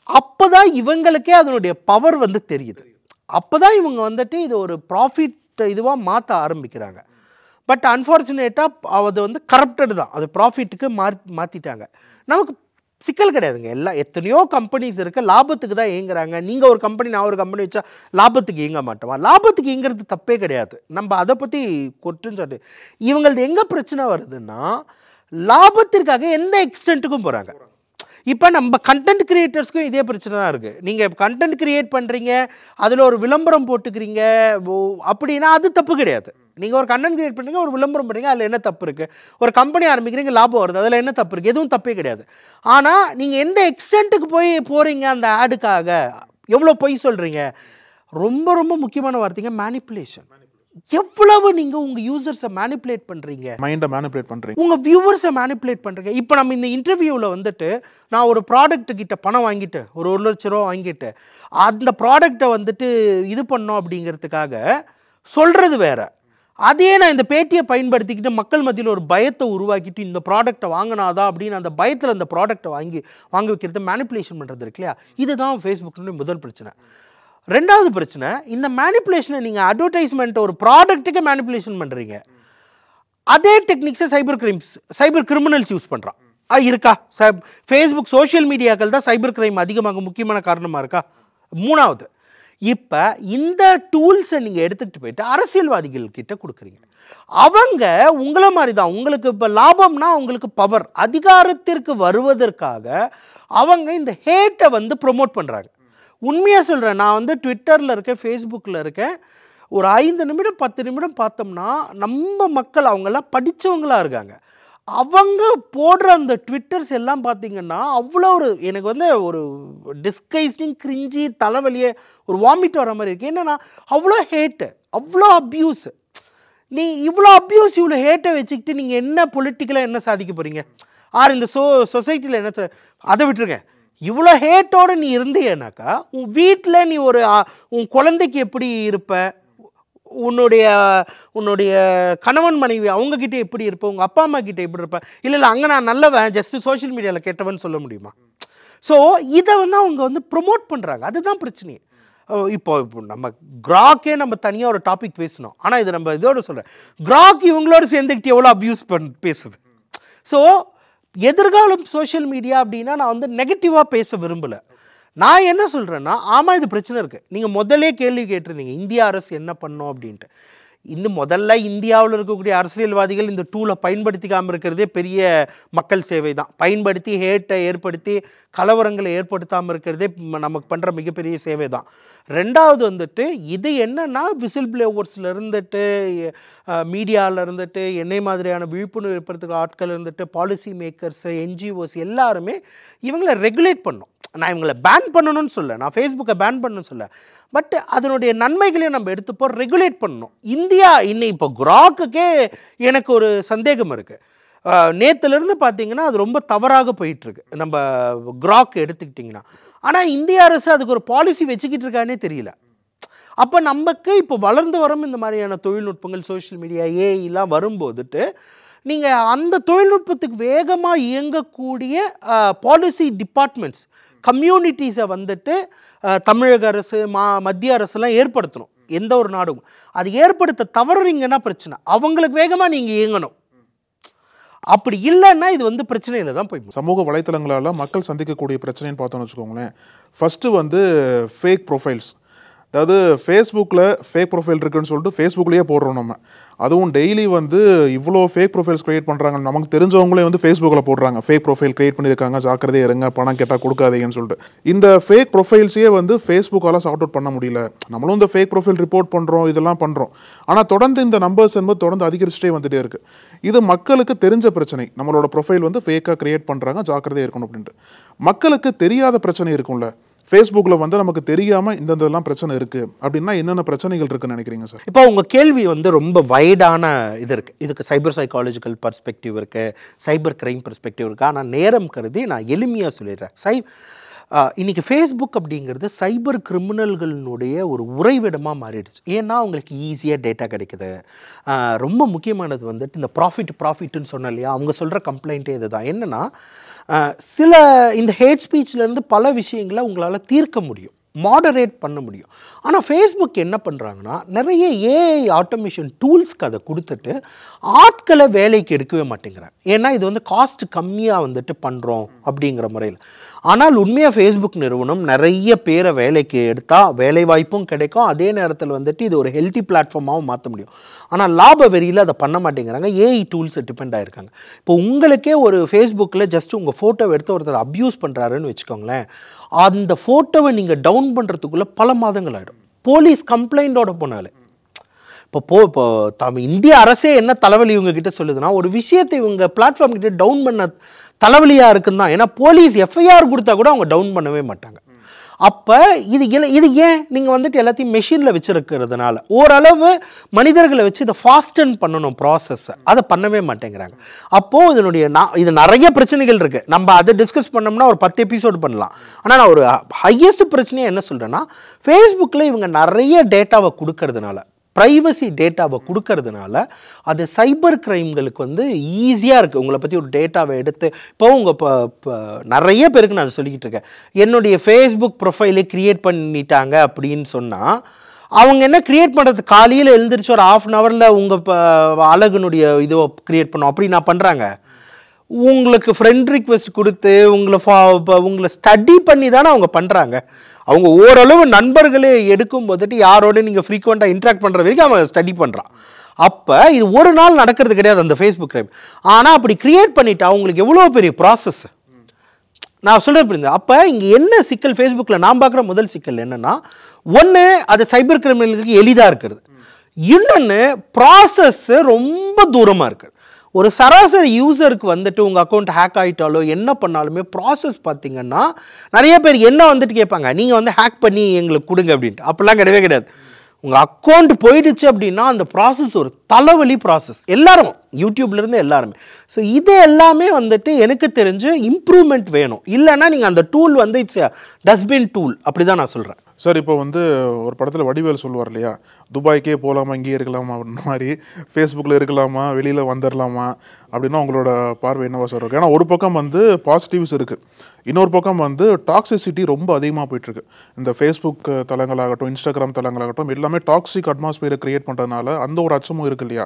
அப்போ தான் இவங்களுக்கே அதனுடைய பவர் வந்து தெரியுது. அப்போ தான் இவங்க வந்துட்டு இது ஒரு ப்ராஃபிட் இதுவாக மாற்ற ஆரம்பிக்கிறாங்க. பட் அன்ஃபார்ச்சுனேட்டாக அது வந்து கரப்டட் தான், அது ப்ராஃபிட்டுக்கு மாற்றிட்டாங்க. நமக்கு சிக்கல் கிடையாதுங்க, எல்லாம் எத்தனையோ கம்பெனிஸ் இருக்குது, லாபத்துக்கு தான் இயங்குறாங்க. நீங்கள் ஒரு கம்பெனி, நான் ஒரு கம்பெனி வச்சா லாபத்துக்கு இயங்க மாட்டோமா? லாபத்துக்கு இயங்கிறது தப்பே கிடையாது, நம்ம அதை பற்றி கொட்டுன்னு சொல்லிட்டு. இவங்களது எங்கே பிரச்சனை வருதுன்னா, லாபத்திற்காக எந்த எக்ஸ்டென்ட்டுக்கும் போகிறாங்க. இப்போ நம்ம கண்டென்ட் கிரியேட்டர்ஸ்க்கும் இதே பிரச்சனை தான் இருக்குது. நீங்கள் கண்டென்ட் கிரியேட் பண்ணுறீங்க, அதில் ஒரு விளம்பரம் போட்டுக்கிறீங்க அப்படின்னா அது தப்பு கிடையாது. நீங்கள் ஒரு கண்டென்ட் கிரியேட் பண்ணுறீங்க, ஒரு விளம்பரம் பண்ணுறீங்க, அதில் என்ன தப்பு இருக்குது? ஒரு கம்பெனி ஆரம்பிக்கிறீங்க, லாபம் வருது, அதில் என்ன தப்பு இருக்குது? எதுவும் தப்பே கிடையாது. ஆனால் நீங்கள் எந்த எக்ஸ்டென்ட்டுக்கு போகிறீங்க அந்த ஆடுக்காக, எவ்வளோ பொய் சொல்கிறீங்க? ரொம்ப ரொம்ப முக்கியமான வார்த்தைங்க மேனிப்புலேஷன். எவ்வளவு நீங்கள் உங்கள் யூசர்ஸை மேனிப்புலேட் பண்ணுறீங்க, மைண்டை மேனிப்புலேட் பண்ணுறீங்க, உங்கள் வியூவர்ஸை மேனிப்புலேட் பண்ணுறீங்க. இப்போ நம்ம இந்த இன்டர்வியூவில் வந்துட்டு நான் ஒரு ப்ராடக்ட்டுக்கிட்ட பணம் வாங்கிட்டு, ஒரு 1 லட்ச ரூபா வாங்கிட்டு, அந்த ப்ராடக்டை வந்துட்டு இது பண்ணோம் அப்படிங்கிறதுக்காக சொல்கிறது வேற. அதே நான் இந்த பேட்டியை பயன்படுத்திக்கிட்டு மக்கள் மத்தியில் ஒரு பயத்தை உருவாக்கிட்டு இந்த ப்ராடக்டை வாங்கினாதா அப்படின்னு அந்த பயத்தில் அந்த ப்ராடக்டை வாங்க வைக்கிறது, மேனிப்புலேஷன் பண்ணுறது இருக்கு இல்லையா? இதுதான் ஃபேஸ்புக்கினுடைய முதல் பிரச்சனை. ரெண்டாவது பிரச்சனை, இந்த மேனிப்புலேஷனை நீங்கள் அட்வர்டைஸ்மெண்ட் ஒரு ப்ராடக்ட்டுக்கு மேனிப்புலேஷன் பண்ணுறீங்க, அதே டெக்னிக்ஸை சைபர் கிரிமினல்ஸ் யூஸ் பண்ணுறான் இருக்கா? ஃபேஸ்புக் சோஷியல் மீடியாக்கள் தான் சைபர் கிரைம் அதிகமாக முக்கியமான காரணமாக இருக்கா? மூணாவது, இப்போ இந்த டூல்ஸை நீங்கள் எடுத்துகிட்டு போயிட்டு அரசியல்வாதிகள் கிட்ட கொடுக்குறீங்க. அவங்க உங்களை மாதிரி தான், உங்களுக்கு இப்போ லாபம்னா உங்களுக்கு பவர், அதிகாரத்திற்கு வருவதற்காக அவங்க இந்த ஹேட்டை வந்து ப்ரொமோட் பண்ணுறாங்க. உண்மையாக சொல்கிறேன், நான் வந்து ட்விட்டரில் இருக்கேன், ஃபேஸ்புக்கில் இருக்கேன், ஒரு 5 நிமிடம் 10 நிமிடம் பார்த்தோம்னா நம்ம மக்கள் அவங்கெல்லாம் படித்தவங்களாக இருக்காங்க. அவங்க போடுற அந்த ட்விட்டர்ஸ் எல்லாம் பார்த்தீங்கன்னா அவ்வளோ எனக்கு வந்து ஒரு டிஸ்கைஸ்டிங் கிரிஞ்சி தலைவலியே ஒரு வாமிட் வர மாதிரி இருக்குது. என்னென்னா அவ்வளோ ஹேட்டு, அவ்வளோ அப்யூஸு. நீ இவ்வளோ அப்யூஸ், இவ்வளோ ஹேட்டை வச்சுக்கிட்டு நீங்கள் என்ன பொலிட்டிக்கலாக என்ன சாதிக்க போகிறீங்க? இந்த சொசைட்டியில் என்ன, அதை விட்டுருங்க. இவ்வளோ ஹேட்டோடு நீ இருந்தீனாக்கா உன் வீட்டில் நீ உன் குழந்தைக்கு எப்படி இருப்ப, உன்னுடைய கணவன் மனைவி அவங்கக்கிட்ட எப்படி இருப்ப, உங்கள் அப்பா அம்மா கிட்டே எப்படி இருப்ப? இல்லை அங்கே நான் நல்லவன், ஜஸ்ட்டு சோஷியல் மீடியாவில் கெட்டவன் சொல்ல முடியுமா? ஸோ இதை வந்து அவங்க வந்து ப்ரொமோட் பண்ணுறாங்க, அதுதான் பிரச்சனையே. இப்போ நம்ம கிராக்கே நம்ம தனியாக ஒரு டாபிக் பேசணும், ஆனால் இது நம்ம இதோட சொல்கிறேன், கிராக் இவங்களோட சேர்ந்துக்கிட்டு எவ்வளோ அப்யூஸ் பேசுது. ஸோ எதிர்காலம் சோஷியல் மீடியா அப்படின்னா நான் வந்து நெகட்டிவாக பேச விரும்பலை. நான் என்ன சொல்கிறேன்னா, ஆமாம் இது பிரச்சனை இருக்குது. நீங்கள் முதலே கேள்வி கேட்டிருந்தீங்க, இந்திய அரசு என்ன பண்ணோம் அப்படின்ட்டு. இன்னும் முதல்ல இந்தியாவில் இருக்கக்கூடிய அரசியல்வாதிகள் இந்த டூலை பயன்படுத்திக்காமல் இருக்கிறதே பெரிய மக்கள் சேவை தான். பயன்படுத்தி ஹேட்டை ஏற்படுத்தி கலவரங்களை ஏற்படுத்தாமல் இருக்கிறதே நமக்கு பண்ணுற மிகப்பெரிய சேவை தான். ரெண்டாவது வந்துட்டு இது என்னன்னா விசில் ப்ளோவர்ஸில் இருந்துட்டு மீடியாவில் இருந்துட்டு என்னை மாதிரியான விழிப்புணர்வு ஏற்படுத்துகிற ஆட்கள் இருந்துட்டு பாலிசி மேக்கர்ஸு என்ஜிஓஸ் எல்லாருமே இவங்களை ரெகுலேட் பண்ணணும். நான் இவங்களை பேன் பண்ணணும்னு சொல்ல, நான் ஃபேஸ்புக்கை பேன் பண்ணணும்னு சொல்ல, பட் அதனுடைய நன்மைகளையும் நம்ம எடுத்துப்போம், ரெகுலேட் பண்ணணும். இந்தியா இன்னும் இப்போ கிராக்குக்கே எனக்கு ஒரு சந்தேகம் இருக்குது. நேற்றுலேருந்து பார்த்தீங்கன்னா அது ரொம்ப தவறாக போயிட்டுருக்கு நம்ம கிராக் எடுத்துக்கிட்டிங்கன்னா. ஆனால் இந்திய அரசு அதுக்கு ஒரு பாலிசி வச்சுக்கிட்டு இருக்கானே தெரியல. அப்போ நமக்கு இப்போ வளர்ந்து வரும் இந்த மாதிரியான தொழில்நுட்பங்கள், சோஷியல் மீடியா, ஏஐலாம் வரும்போதுட்டு நீங்கள் அந்த தொழில்நுட்பத்துக்கு வேகமாக இயங்கக்கூடிய பாலிசி டிபார்ட்மெண்ட்ஸ், கம்யூனிட்டிஸை வந்துட்டு தமிழக அரசு மத்திய அரசுலாம் ஏற்படுத்தணும். எந்த ஒரு நாடும் அது ஏற்படுத்த தவறுறீங்கன்னா பிரச்சனை, அவங்களுக்கு வேகமாக நீங்கள் இயங்கணும். அப்படி இல்லைன்னா இது வந்து பிரச்சனையில தான் போய். சமூக வலைத்தளங்களால் மக்கள் சந்திக்கக்கூடிய பிரச்சனைன்னு பார்த்தோம்னு வச்சுக்கோங்களேன். ஃபஸ்ட்டு வந்து ஃபேக் ப்ரொஃபைல்ஸ். அதாவது ஃபேஸ்புக்கில் ஃபேக் ப்ரொஃபைல் இருக்குன்னு சொல்லிட்டு ஃபேஸ்புக்லேயே போடுறோம் நம்ம. அதுவும் டெய்லி வந்து இவ்வளோ ஃபேக் ப்ரொஃபைல்ஸ் க்ரியேட் பண்ணுறாங்க. நமக்கு தெரிஞ்சவங்களே வந்து ஃபேஸ்புக்கில் போடுறாங்க, ஃபேக் ப்ரொஃபைல் க்ரியேட் பண்ணியிருக்காங்க, ஜாக்கிரதையே இருங்க, பணம் கேட்டால் கொடுக்காதீங்கன்னு சொல்லிட்டு. இந்த ஃபேக் ப்ரொஃபைல்ஸையே வந்து ஃபேஸ்புக்கால் சார்ட் அவுட் பண்ண முடியல. நம்மளும் இந்த ஃபேக் ப்ரொஃபைல் ரிப்போர்ட் பண்ணுறோம், இதெல்லாம் பண்ணுறோம். ஆனால் தொடர்ந்து இந்த நம்பர்ஸ் என்பது தொடர்ந்து அதிகரிச்சுட்டே வந்துட்டே இருக்குது. இது மக்களுக்கு தெரிஞ்ச பிரச்சனை. நம்மளோட ப்ரொஃபைல் வந்து ஃபேக்காக க்ரியேட் பண்ணுறாங்க, ஜாக்கிரதையாக இருக்கணும் அப்படின்ட்டு. மக்களுக்கு தெரியாத பிரச்சனை இருக்கும்ல, ஃபேஸ்புக்கில் வந்து நமக்கு தெரியாமல் இந்தெல்லாம் பிரச்சனை இருக்குது அப்படின்னா என்னென்ன பிரச்சனைகள் இருக்குன்னு நினைக்கிறீங்க சார்? இப்போ உங்கள் கேள்வி வந்து ரொம்ப வைடான இது இருக்குது. இதுக்கு சைபர் சைக்காலஜிக்கல் பர்ஸ்பெக்டிவ் இருக்குது, சைபர் கிரைம் பர்ஸ்பெக்டிவ் இருக்குது. ஆனால் நேரம் கருதி நான் எளிமையாக சொல்லிடுறேன். இன்றைக்கி ஃபேஸ்புக் அப்படிங்கிறது சைபர் கிரிமினல்களினுடைய ஒரு உறைவிடமாக மாறிடுச்சு. ஏன்னா அவங்களுக்கு ஈஸியாக டேட்டா கிடைக்குது. ரொம்ப முக்கியமானது வந்துட்டு இந்த ப்ராஃபிட்டுன்னு சொன்னேன் இல்லையா, அவங்க சொல்கிற கம்ப்ளைண்ட்டே இது தான். என்னென்னா சில இந்த ஹேட் ஸ்பீச்லேருந்து பல விஷயங்களை உங்களால் தீர்க்க முடியும், மாடரேட் பண்ண முடியும். ஆனால் ஃபேஸ்புக் என்ன பண்ணுறாங்கன்னா நிறைய ஏஐ ஆட்டோமேஷன் டூல்ஸ்க்கு அதை கொடுத்துட்டு ஆட்களை வேலைக்கு எடுக்கவே மாட்டேங்கிறாங்க. ஏன்னா இது வந்து காஸ்ட் கம்மியாக வந்துட்டு பண்ணுறோம் அப்படிங்கிற முறையில். ஆனால் உண்மையாக ஃபேஸ்புக் நிறுவனம் நிறைய பேரை வேலைக்கு எடுத்தால் வேலை வாய்ப்பும் கிடைக்கும், அதே நேரத்தில் வந்துட்டு இது ஒரு ஹெல்த்தி பிளாட்ஃபார்மாகவும் மாற்ற முடியும். ஆனால் லாப வெறியில் அதை பண்ண மாட்டேங்கிறாங்க, ஏஐ டூல்ஸை டிபெண்ட் ஆகிருக்காங்க. இப்போ உங்களுக்கே ஒரு ஃபேஸ்புக்கில் ஜஸ்ட் உங்கள் ஃபோட்டோவை எடுத்து ஒருத்தர் அப்யூஸ் பண்ணுறாருன்னு வச்சுக்கோங்களேன், அந்த ஃபோட்டோவை நீங்கள் டவுன் பண்ணுறதுக்குள்ளே பல மாதங்கள் ஆகிடும். போலீஸ் கம்ப்ளைண்டோட போனாலே இப்போ இந்திய அரசே என்ன தலைவலி இவங்க கிட்ட சொல்லுதுன்னா, ஒரு விஷயத்தை இவங்க பிளாட்ஃபார்ம் கிட்ட டவுன் பண்ண தலைவலியாக இருக்குன்னு தான். ஏன்னா போலீஸ் எஃப்ஐஆர் கொடுத்தா கூட அவங்க டவுன் பண்ணவே மாட்டாங்க. அப்போ இது ஏன் நீங்கள் வந்துட்டு எல்லாத்தையும் மெஷினில் வச்சுருக்கிறதுனால ஓரளவு மனிதர்களை வச்சு இதை ஃபாஸ்டன் பண்ணணும் ப்ராசஸ்ஸை, அதை பண்ணவே மாட்டேங்கிறாங்க. அப்போது இது நிறைய பிரச்சனைகள் இருக்குது. நம்ம அதை டிஸ்கஸ் பண்ணோம்னா ஒரு 10 எபிசோடு பண்ணலாம். ஆனால் நான் ஒரு ஹையஸ்ட் பிரச்சனையை என்ன சொல்கிறேன்னா, ஃபேஸ்புக்கில் இவங்க நிறைய டேட்டாவை கொடுக்கறதுனால, ப்ரைவசி டேட்டாவை கொடுக்கறதுனால அது சைபர் கிரைம்களுக்கு வந்து ஈஸியாக இருக்குது. உங்களை பற்றி ஒரு டேட்டாவை எடுத்து இப்போ நிறைய பேருக்கு நான் சொல்லிக்கிட்டு இருக்கேன், என்னுடைய ஃபேஸ்புக் ப்ரொஃபைலே க்ரியேட் பண்ணிட்டாங்க அப்படின்னு சொன்னால் அவங்க என்ன க்ரியேட் பண்ணுறது, காலையில் எழுந்திரிச்சு ஒரு 1/2 hour உங்கள் அழகுனுடைய இதோ க்ரியேட் பண்ணோம் அப்படி நான் பண்ணுறாங்க. உங்களுக்கு ஃப்ரெண்ட் ரிக்வெஸ்ட் கொடுத்து உங்களை ஸ்டடி பண்ணி தானே அவங்க பண்ணுறாங்க. அவங்க ஓரளவு நண்பர்களே எடுக்கும் போதுட்டு யாரோட நீங்கள் ஃப்ரீக்வெண்ட்டாக இன்ட்ராக்ட் பண்ணுற வரைக்கும் அவன் ஸ்டடி பண்ணுறான். அப்போ இது ஒரு நாள் நடக்கிறது கிடையாது அந்த ஃபேஸ்புக் கிரைம். ஆனால் அப்படி கிரியேட் பண்ணிட்டா அவங்களுக்கு எவ்வளோ பெரிய ப்ராசஸ் நான் சொல்கிறேன் புரியுது. அப்போ இங்கே என்ன சிக்கல் ஃபேஸ்புக்கில் நான் பார்க்குற முதல் சிக்கல் என்னென்னா, ஒன்று அது சைபர் கிரிமினலுக்கு எளிதாக இருக்கிறது, இன்னொன்று ப்ராசஸ் ரொம்ப தூரமாக இருக்குது. ஒரு சராசரி யூசருக்கு வந்துட்டு உங்கள் அக்கௌண்ட் ஹேக் ஆகிட்டாலோ என்ன பண்ணாலுமே ப்ராசஸ் பார்த்தீங்கன்னா நிறைய பேர் என்ன வந்துட்டு கேட்பாங்க, நீங்கள் வந்து ஹேக் பண்ணி எங்களுக்கு கொடுங்க அப்படின்ட்டு. அப்படிலாம் கிடையவே கிடையாது. உங்கள் அக்கௌண்ட் போயிடுச்சு அப்படின்னா அந்த ப்ராசஸ் ஒரு தலைவலி ப்ராசஸ், எல்லாரும் யூடியூப்லேருந்து எல்லாருமே. ஸோ இது எல்லாமே வந்துட்டு எனக்கு தெரிஞ்சு இம்ப்ரூவ்மெண்ட் வேணும். இல்லைன்னா நீங்கள் அந்த டூல் வந்து இட்ஸ் டஸ்ட்பின் டூல், அப்படி தான் நான் சொல்கிறேன். சார் இப்போ வந்து ஒரு படத்தில் வடிவேல் சொல்லுவார் இல்லையா, துபாய்க்கே போகலாமா இங்கேயே இருக்கலாமா அப்படின்ற மாதிரி, ஃபேஸ்புக்கில் இருக்கலாமா வெளியில் வந்துடலாமா அப்படின்னா உங்களோட பார்வை என்னவா சார் இருக்குது? ஏன்னா ஒரு பக்கம் வந்து பாசிட்டிவ்ஸ் இருக்குது, இன்னொரு பக்கம் வந்து டாக்ஸிசிட்டி ரொம்ப அதிகமாக போயிட்டுருக்கு. இந்த ஃபேஸ்புக் தளங்களாகட்டும் இன்ஸ்டாகிராம் தளங்களாகட்டும் எல்லாமே டாக்ஸிக் அட்மாஸ்பியரை கிரியேட் பண்ணுறதுனால அந்த ஒரு அச்சமும் இருக்கு இல்லையா?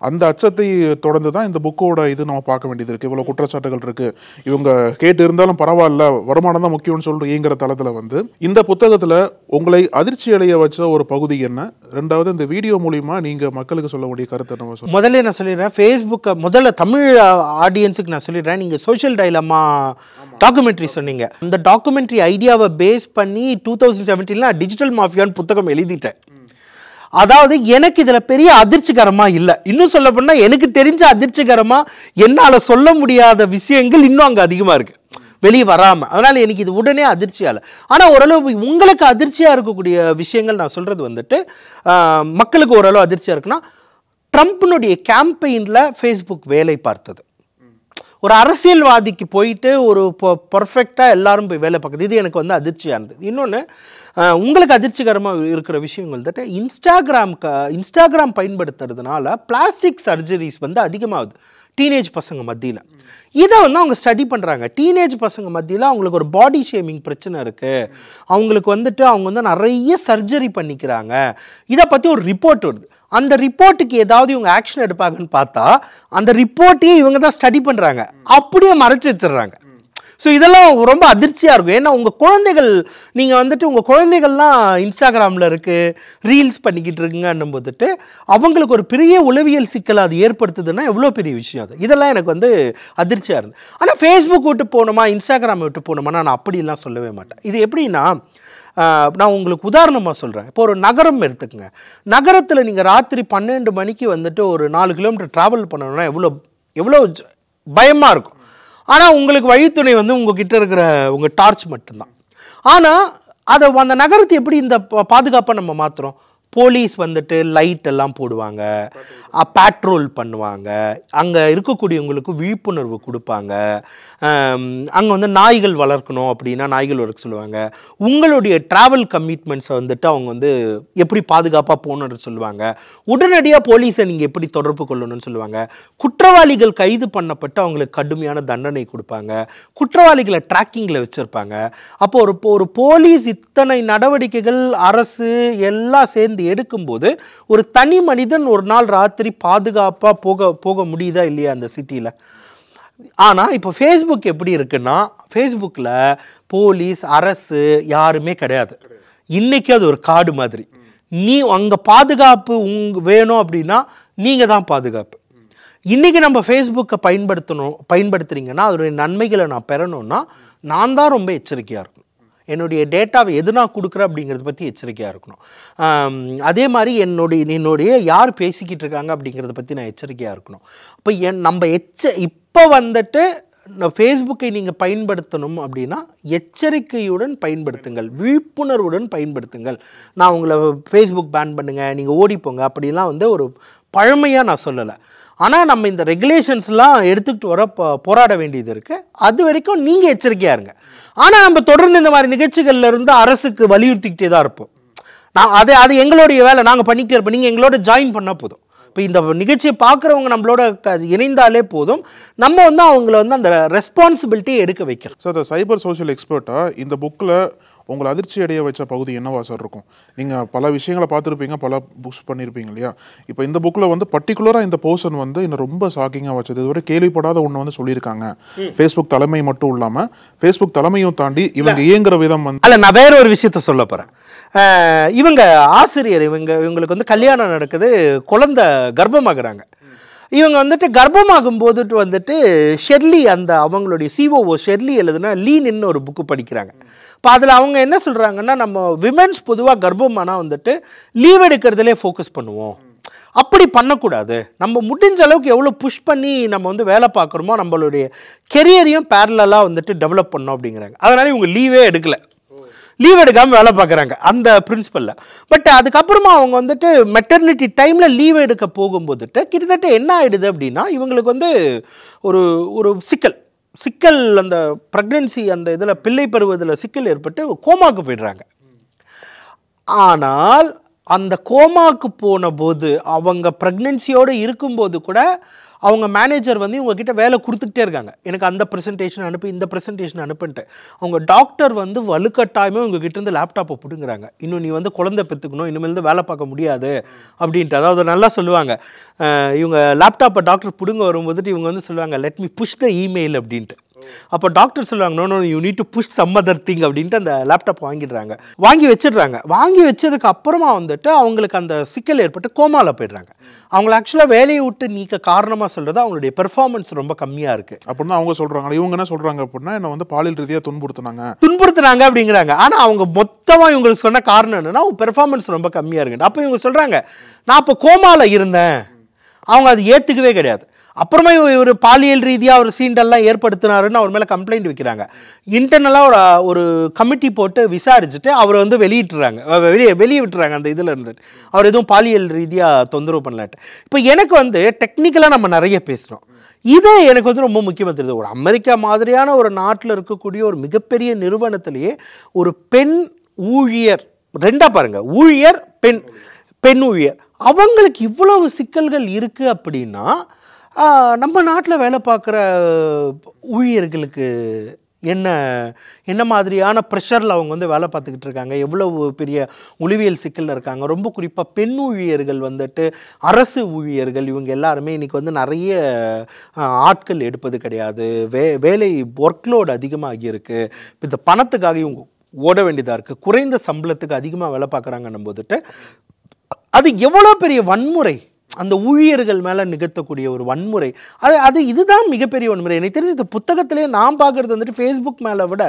அந்த அச்சத்தை தொடர்ந்து தான் இந்த புக்கோட இது நம்ம பார்க்க வேண்டியது இருக்குது. இவ்வளோ குற்றச்சாட்டுகள் இருக்குது, இவங்க கேட்டு இருந்தாலும் பரவாயில்ல வருமானம் தான் முக்கியம்னு சொல்லிட்டு இயங்குற தளத்தில் வந்து இந்த புத்தகத்தில் உங்களை அதிர்ச்சி அடைய வச்ச ஒரு பகுதி என்ன, ரெண்டாவது இந்த வீடியோ மூலியமா நீங்க மக்களுக்கு சொல்ல வேண்டிய கருத்தை நம்ம சொல்லுங்க. முதல்ல நான் சொல்லிடுறேன், ஃபேஸ்புக்கை முதல்ல தமிழ் ஆடியன்ஸுக்கு நான் சொல்லிடுறேன், நீங்கள் சோஷியல் டைலமா டாக்குமெண்ட்ரி சொன்னீங்க. அந்த டாக்குமெண்ட்ரி ஐடியாவை பேஸ் பண்ணி 2017 டிஜிட்டல் மாஃபியான்னு புத்தகம் எழுதிட்டேன். அதாவது எனக்கு இதில் பெரிய அதிர்ச்சிகரமாக இல்லை. இன்னும் சொல்ல போனால் எனக்கு தெரிஞ்ச அதிர்ச்சிகரமாக என்னால் சொல்ல முடியாத விஷயங்கள் இன்னும் அங்கே அதிகமாக இருக்குது வெளியே வராமல். அதனால் எனக்கு இது உடனே அதிர்ச்சியாக இல்லை. ஆனால் ஓரளவு உங்களுக்கு அதிர்ச்சியாக இருக்கக்கூடிய விஷயங்கள் நான் சொல்கிறது வந்துட்டு மக்களுக்கு ஓரளவு அதிர்ச்சியாக இருக்குன்னா, ட்ரம்ப்னுடைய கேம்பெயினில் ஃபேஸ்புக் வேலை பார்த்தது. ஒரு அரசியல்வாதிக்கு போயிட்டு ஒரு பர்ஃபெக்டாக எல்லாரும் போய் வேலை பார்க்குறது, இது எனக்கு வந்து அதிர்ச்சியாக இருந்தது. இன்னொன்று உங்களுக்கு அதிர்ச்சிகரமாக இருக்கிற விஷயங்கள் வந்துட்டு இன்ஸ்டாகிராம் பயன்படுத்துறதுனால பிளாஸ்டிக் சர்ஜரிஸ் வந்து அதிகமாகுது டீனேஜ் பசங்க மத்தியில். இதை வந்து அவங்க ஸ்டடி பண்ணுறாங்க. டீனேஜ் பசங்க மத்தியில் அவங்களுக்கு ஒரு பாடி ஷேமிங் பிரச்சனை இருக்குது, அவங்களுக்கு வந்துட்டு அவங்க வந்து நிறைய சர்ஜரி பண்ணிக்கிறாங்க. இதை பற்றி ஒரு ரிப்போர்ட் வருது. அந்த ரிப்போர்ட்டுக்கு ஏதாவது இவங்க ஆக்ஷன் எடுப்பாங்கன்னு பார்த்தா அந்த ரிப்போர்ட்டையே இவங்க தான் ஸ்டடி பண்ணுறாங்க, அப்படியே மறைச்சி வச்சிடுறாங்க. ஸோ இதெல்லாம் ரொம்ப அதிர்ச்சியாக இருக்கும். ஏன்னா உங்கள் குழந்தைகள், நீங்கள் வந்துட்டு உங்கள் குழந்தைகள்லாம் இன்ஸ்டாகிராமில் இருக்குது, ரீல்ஸ் பண்ணிக்கிட்டு இருக்குங்கன்னும் போதுட்டு அவங்களுக்கு ஒரு பெரிய உளவியல் சிக்கலை அது ஏற்படுத்துதுன்னா எவ்வளோ பெரிய விஷயம் அது. இதெல்லாம் எனக்கு வந்து அதிர்ச்சியாக இருந்தது. ஆனால் ஃபேஸ்புக் விட்டு போகணுமா இன்ஸ்டாகிராம் விட்டு போகணுமா நான் அப்படிலாம் சொல்லவே மாட்டேன். இது எப்படின்னா, நான் உங்களுக்கு உதாரணமாக சொல்கிறேன். இப்போ ஒரு நகரம் எடுத்துக்கங்க. நகரத்தில் நீங்கள் ராத்திரி 12 மணிக்கு வந்துட்டு ஒரு 4 கிலோமீட்டர் ட்ராவல் பண்ணணும்னா எவ்வளோ பயமாக இருக்கும். ஆனால் உங்களுக்கு வழித்துணை வந்து உங்ககிட்ட இருக்கிற உங்கள் டார்ச் மட்டும்தான். ஆனால் அந்த நகரத்தை எப்படி இந்த பாதுகாப்பாக நம்ம மாற்றுறோம்? போலீஸ் வந்துட்டு லைட் எல்லாம் போடுவாங்க, பேட்ரோல் பண்ணுவாங்க, அங்கே இருக்கக்கூடியவங்களுக்கு விழிப்புணர்வு கொடுப்பாங்க. அங்கே வந்து நாய்கள் வளர்க்கணும் அப்படின்னா நாய்கள் வளர்க்க சொல்லுவாங்க. உங்களுடைய ட்ராவல் கமிட்மெண்ட்ஸை வந்துட்டு அவங்க வந்து எப்படி பாதுகாப்பாக போகணுன்னு சொல்லுவாங்க. உடனடியாக போலீஸை நீங்கள் எப்படி தொடர்பு கொள்ளணும்னு சொல்லுவாங்க. குற்றவாளிகள் கைது பண்ணப்பட்டு அவங்களுக்கு கடுமையான தண்டனை கொடுப்பாங்க. குற்றவாளிகளை ட்ராக்கிங்கில் வச்சுருப்பாங்க. அப்போ ஒரு போலீஸ் இத்தனை நடவடிக்கைகள் அரசு எல்லாம் சேர்ந்து எடுக்கும்போது ஒரு தனி மனிதன் ஒரு நாள் ராத்திரி பாதுகாப்பாக போக முடியுதா இல்லையா அந்த சிட்டியில்? ஆனால் இப்போ ஃபேஸ்புக் எப்படி இருக்குன்னா, ஃபேஸ்புக்கில் போலீஸ் அரசு யாருமே கிடையாது. இன்னைக்கு அது ஒரு காடு மாதிரி. நீ அங்கே பாதுகாப்பு வேணும் அப்படின்னா நீங்கள் தான் பாதுகாப்பு. இன்றைக்கி நம்ம ஃபேஸ்புக்கை பயன்படுத்துறீங்கன்னா அதோடைய நன்மைகளை நான் பெறணும்னா நான் தான் ரொம்ப எச்சரிக்கையாக இருக்கணும். என்னுடைய டேட்டாவை எது நான் கொடுக்குறேன் அப்படிங்கிறத பற்றி எச்சரிக்கையாக இருக்கணும். அதே மாதிரி என்னுடைய யார் பேசிக்கிட்டு இருக்காங்க அப்படிங்கிறத பற்றி நான் எச்சரிக்கையாக இருக்கணும். அப்போ நம்ம இப்போ வந்துட்டு ஃபேஸ்புக்கை நீங்கள் பயன்படுத்தணும் அப்படின்னா எச்சரிக்கையுடன் பயன்படுத்துங்கள், விழிப்புணர்வுடன் பயன்படுத்துங்கள். நான் உங்களை ஃபேஸ்புக் பேன் பண்ணுங்கள், நீங்கள் ஓடிப்போங்க அப்படிலாம் வந்து ஒரு பழமையாக நான் சொல்லலை. ஆனால் நம்ம இந்த ரெகுலேஷன்ஸ்லாம் எடுத்துக்கிட்டு வர போராட வேண்டியது இருக்குது. அது வரைக்கும் நீங்கள் எச்சரிக்கையாக இருங்க. ஆனால் நம்ம தொடர்ந்து இந்த மாதிரி நிகழ்ச்சிகள்ல இருந்து அரசுக்கு வலியுறுத்திக்கிட்டே தான் இருப்போம். அது எங்களுடைய வேலை, நாங்கள் பண்ணிக்கிட்டே இருப்போம். நீங்கள் எங்களோட ஜாயின் பண்ணால் போதும். இப்போ இந்த நிகழ்ச்சியை பார்க்குறவங்க நம்மளோட இணைந்தாலே போதும். நம்ம வந்து அவங்கள வந்து அந்த ரெஸ்பான்சிபிலிட்டியை எடுக்க வைக்கிறோம். ஸோ அந்த சைபர் சோஷியல் எக்ஸ்பர்ட்டாக இந்த புக்கில் உங்களை அதிர்ச்சி அடைய வச்ச பகுதி என்னவா சார் இருக்கும்? நீங்கள் பல விஷயங்களை பார்த்துருப்பீங்க, பல புக்ஸ் பண்ணியிருப்பீங்க இல்லையா? இப்போ இந்த புக்கில் வந்து பர்டிகுலராக இந்த போர்ஷன் வந்து இன்னும் ரொம்ப ஷாக்கிங்காக வச்சது. இதுவரை கேள்விப்படாத ஒன்று வந்து சொல்லியிருக்காங்க. ஃபேஸ்புக் தலைமை மட்டும் இல்லாமல் ஃபேஸ்புக் தலைமையும் தாண்டி இவங்க இயங்குற விதம் வந்து அல்ல. நான் வேற ஒரு விஷயத்த சொல்ல போகிறேன். இவங்க ஆசிரியர், இவங்களுக்கு வந்து கல்யாணம் நடக்குது, குழந்தை கர்ப்பமாகறாங்க. இவங்க வந்துட்டு கர்ப்பமாகும் போதுட்டு வந்துட்டு ஷெர்லி, அந்த அவங்களுடைய சிஓஓ ஷெர்லி எழுதுனா லீன்னு ஒரு புக்கு படிக்கிறாங்க. இப்போ அதில் அவங்க என்ன சொல்கிறாங்கன்னா, நம்ம விமென்ஸ் பொதுவாக கர்ப்பமானால் வந்துட்டு லீவ் எடுக்கிறதுலே ஃபோக்கஸ் பண்ணுவோம், அப்படி பண்ணக்கூடாது. நம்ம முடிஞ்ச அளவுக்கு எவ்வளோ புஷ் பண்ணி நம்ம வந்து வேலை பார்க்குறோமோ நம்மளுடைய கெரியரையும் பேரலாக வந்துட்டு டெவலப் பண்ணோம் அப்படிங்கிறாங்க. அதனால இவங்க லீவே எடுக்கலை, லீவ் எடுக்காமல் வேலை பார்க்குறாங்க அந்த பிரின்சிபலில். பட் அதுக்கப்புறமா அவங்க வந்துட்டு மெட்டர்னிட்டி டைமில் லீவ் எடுக்க போகும்போதுட்டு கிட்டத்தட்ட என்ன ஆகிடுது அப்படின்னா, இவங்களுக்கு வந்து ஒரு சிக்கல் அந்த ப்ரெக்னென்சி அந்த இதில் பிள்ளை பருவதில் சிக்கல் ஏற்பட்டு கோமாக்கு போயிடுறாங்க. ஆனால் அந்த கோமாக்கு போன போது அவங்க ப்ரெக்னென்சியோடு இருக்கும்போது கூட அவங்க மேனேஜர் வந்து இவங்ககிட்ட வேலை கொடுத்துக்கிட்டே இருக்காங்க. எனக்கு அந்த ப்ரெசன்டேஷன் அனுப்பி, இந்த ப்ரெசன்டேஷன் அனுப்புன்ட்டு. அவங்க டாக்டர் வந்து வலுக்கட்டாயமே உங்ககிட்ட இருந்து லேப்டாப்பை பிடுங்குறாங்க. இன்னும் நீ வந்து குழந்தை பெற்றுக்கணும், இனிமேல் வேலை பார்க்க முடியாது அப்படின்ட்டு. அதாவது நல்லா சொல்லுவாங்க, இவங்க லேப்டாப்பை டாக்டர் பிடுங்க வரும்போதுட்டு இவங்க வந்து சொல்லுவாங்க, let me push the email அப்படின்ட்டு. அப்போ டாக்டர் சொல்லுவாங்க, no you need to push some other thing அப்படின்ட்டு அந்த லேப்டாப் வாங்கி வச்சிடுறாங்க. வாங்கி வச்சதுக்கு அப்புறமா வந்துட்டு அவங்களுக்கு அந்த சிக்கல் ஏற்பட்டு கோமால போயிடுறாங்க. அவங்களை ஆக்சுவலாக வேலையை விட்டு நீக்க காரணமாக சொல்றது அவங்களுடைய பெர்ஃபார்மன்ஸ் ரொம்ப கம்மியாக இருக்கு அப்படின்னு அவங்க சொல்றாங்க. இவங்க என்ன சொல்றாங்க அப்படின்னா, என்ன வந்து பாலியல் ரீதியாக துன்புறுத்துனாங்க அப்படிங்கிறாங்க. ஆனால் அவங்க மொத்தமாக இவங்களுக்கு சொன்ன காரணம் என்னன்னா, அவங்க பெர்ஃபார்மன்ஸ் ரொம்ப கம்மியாக இருக்கு. அப்போ இவங்க சொல்றாங்க, நான் இப்போ கோமால இருந்தேன். அவங்க அது ஏற்றுக்கவே கிடையாது. அப்புறமா இவர் பாலியல் ரீதியாக ஒரு சீண்டெல்லாம் ஏற்படுத்தினாருன்னு அவர் மேலே கம்ப்ளைண்ட் வைக்கிறாங்க. இன்டர்னலாக ஒரு கமிட்டி போட்டு விசாரிச்சுட்டு அவரை வந்து வெளியே விட்டுறாங்க அந்த இதில் இருந்து. அவர் எதுவும் பாலியல் ரீதியாக தொந்தரவு பண்ணலான்ட்டு. இப்போ எனக்கு வந்து டெக்னிக்கலாக நம்ம நிறைய பேசுகிறோம். இது எனக்கு வந்து ரொம்ப முக்கியமாக தெரியுது. ஒரு அமெரிக்கா மாதிரியான ஒரு நாட்டில் இருக்கக்கூடிய ஒரு மிகப்பெரிய நிறுவனத்திலேயே ஒரு பெண் ஊழியர், ரெண்டா பாருங்க, ஊழியர் பெண் ஊழியர், அவங்களுக்கு இவ்வளவு சிக்கல்கள் இருக்கு அப்படின்னா நம்ம நாட்டில் வேலை பார்க்குற ஊழியர்களுக்கு என்ன மாதிரியான ப்ரெஷரில் அவங்க வந்து வேலை பார்த்துக்கிட்டு இருக்காங்க, எவ்வளவு பெரிய ஒளிவியல் சிக்கலில் இருக்காங்க. ரொம்ப குறிப்பாக பெண் ஊழியர்கள் வந்துட்டு, அரசு ஊழியர்கள், இவங்க எல்லாருமே இன்றைக்கி வந்து நிறைய ஆட்கள் எடுப்பது கிடையாது. வேலை ஒர்க்லோடு அதிகமாகி இருக்குது. இந்த பணத்துக்காக இவங்க ஓட வேண்டியதாக இருக்குது. குறைந்த சம்பளத்துக்கு அதிகமாக வேலை பார்க்குறாங்கன்னும் போதுட்டு அது எவ்வளோ பெரிய வன்முறை அந்த ஊழியர்கள் மேலே நிகழ்த்தக்கூடிய ஒரு வன்முறை. இதுதான் மிகப்பெரிய வன்முறை. எனக்கு தெரிஞ்சு இந்த புத்தகத்திலே நான் பார்க்குறது வந்துட்டு ஃபேஸ்புக் மேலே விட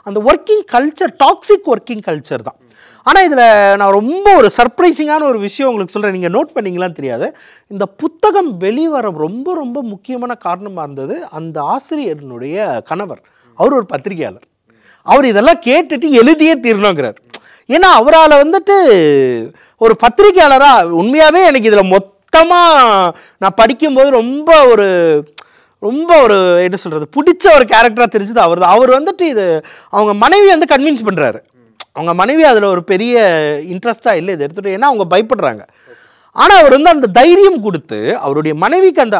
அந்த working culture, toxic working culture தான். ஆனால் இதில் நான் ரொம்ப ஒரு சர்ப்ரைசிங்கான ஒரு விஷயம் உங்களுக்கு சொல்கிறேன், நீங்கள் நோட் பண்ணிங்களான்னு தெரியாது. இந்த புத்தகம் வெளிவர ரொம்ப ரொம்ப முக்கியமான காரணமாக இருந்தது அந்த ஆசிரியனுடைய கணவர். அவர் ஒரு பத்திரிகையாளர். அவர் இதெல்லாம் கேட்டுட்டு எழுதியே தீரணுங்கிறார். ஏன்னா அவரால் வந்துட்டு ஒரு பத்திரிகையாளராக உண்மையாகவே எனக்கு இதில் மொத்தமாக நான் படிக்கும்போது ரொம்ப ஒரு என்ன சொல்கிறது, பிடிச்ச ஒரு கேரக்டராக தெரிஞ்சது அவர் தான். அவர் வந்துட்டு இது அவங்க மனைவி வந்து கன்வின்ஸ் பண்ணுறாரு. அவங்க மனைவி அதில் ஒரு பெரிய இன்ட்ரெஸ்டாக இல்லை இதை எடுத்துகிட்டு, ஏன்னா அவங்க பயப்படுறாங்க. ஆனால் அவர் வந்து அந்த தைரியம் கொடுத்து அவருடைய மனைவிக்கு அந்த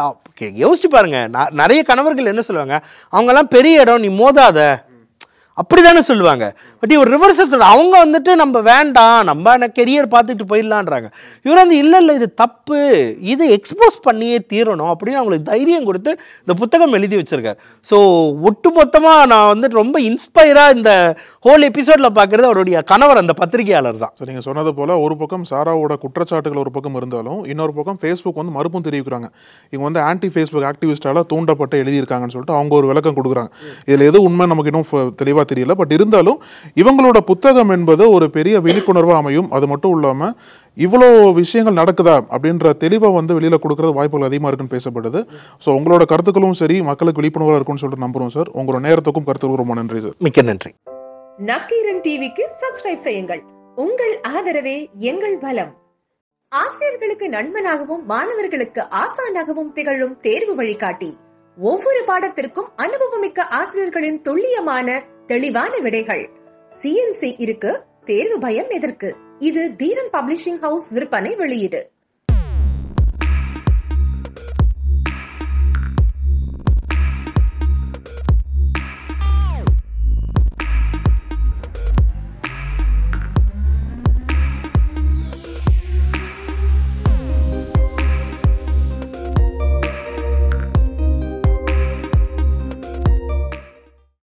யோசிச்சு பாருங்க, நிறைய கணவர்கள் என்ன சொல்லுவாங்க, அவங்கெல்லாம் பெரிய இடம், நீ மோதாத அப்படிதானே சொல்லுவாங்க. பட் இவர் ரிவர்ஸாக சொல்கிறாங்க, அவங்க வந்துட்டு நம்ம வேண்டாம், நம்ம கெரியர் பார்த்துட்டு போயிடலான்றாங்க. இவர் வந்து இல்லை இது தப்பு, இதை எக்ஸ்போஸ் பண்ணியே தீரணும் அப்படின்னு அவங்களுக்கு தைரியம் கொடுத்து இந்த புத்தகம் எழுதி வச்சிருக்காரு. ஸோ ஒட்டு மொத்தமாக நான் வந்துட்டு ரொம்ப இன்ஸ்பயராக இந்த ஹோல் எபிசோடில் பார்க்குறது அவருடைய கணவர், அந்த பத்திரிகையாளர் தான். ஸோ நீங்கள் சொன்னது போல் ஒரு பக்கம் சாராவோட குற்றச்சாட்டுகள் ஒரு பக்கம் இருந்தாலும், இன்னொரு பக்கம் ஃபேஸ்புக் வந்து மறுப்பும் தெரிவிக்கிறாங்க. இவங்க வந்து ஆன்டி ஃபேஸ்புக் ஆக்டிவிஸ்டால தூண்டப்பட்டு எழுதியிருக்காங்கன்னு சொல்லிட்டு அவங்க ஒரு விளக்கம் கொடுக்குறாங்க. இதில் எது உண்மை நமக்கு இன்னும் தெளிவாக தெரியல. பட் இருந்தாலும் இவங்களோட புத்தகம் என்பது ஒரு பெரிய விழிப்புணர்வு அமையும். அது மட்டும் இல்லாம இவ்வளோ விஷயங்கள் நடக்குதா அப்படின்ற தெளிவை வந்து வெளியில கொடுக்கறது வாய்ப்புகள் அதிகமா இருக்குன்னு பேசப்படுது. ஸோ உங்களோட கருத்துக்களும் சரி மக்களுக்கு விழிப்புணர்வாக இருக்கும்னு சொல்லிட்டு நம்புறோம் சார். உங்களோட நேரத்துக்கும் கருத்துக்கும் ரொம்ப நன்றி சார். மிக்க நன்றி. நக்கீரன் டிவிக்கு சப்ஸ்கிரைப் செய்யுங்கள். உங்கள் ஆதரவே எங்கள் பலம். ஆசிரியர்களுக்கு நண்பனாகவும் மாணவர்களுக்கு ஆசானாகவும் திகழும் தேர்வு வழிகாட்டி. ஒவ்வொரு பாடத்திற்கும் அனுபவமிக்க ஆசிரியர்களின் துல்லியமான தெளிவான விடைகள். CNC இருக்கு, தேர்வு பயம் எதற்கு? இது தீரன் பப்ளிஷிங் ஹவுஸ் விற்பனை வெளியீடு.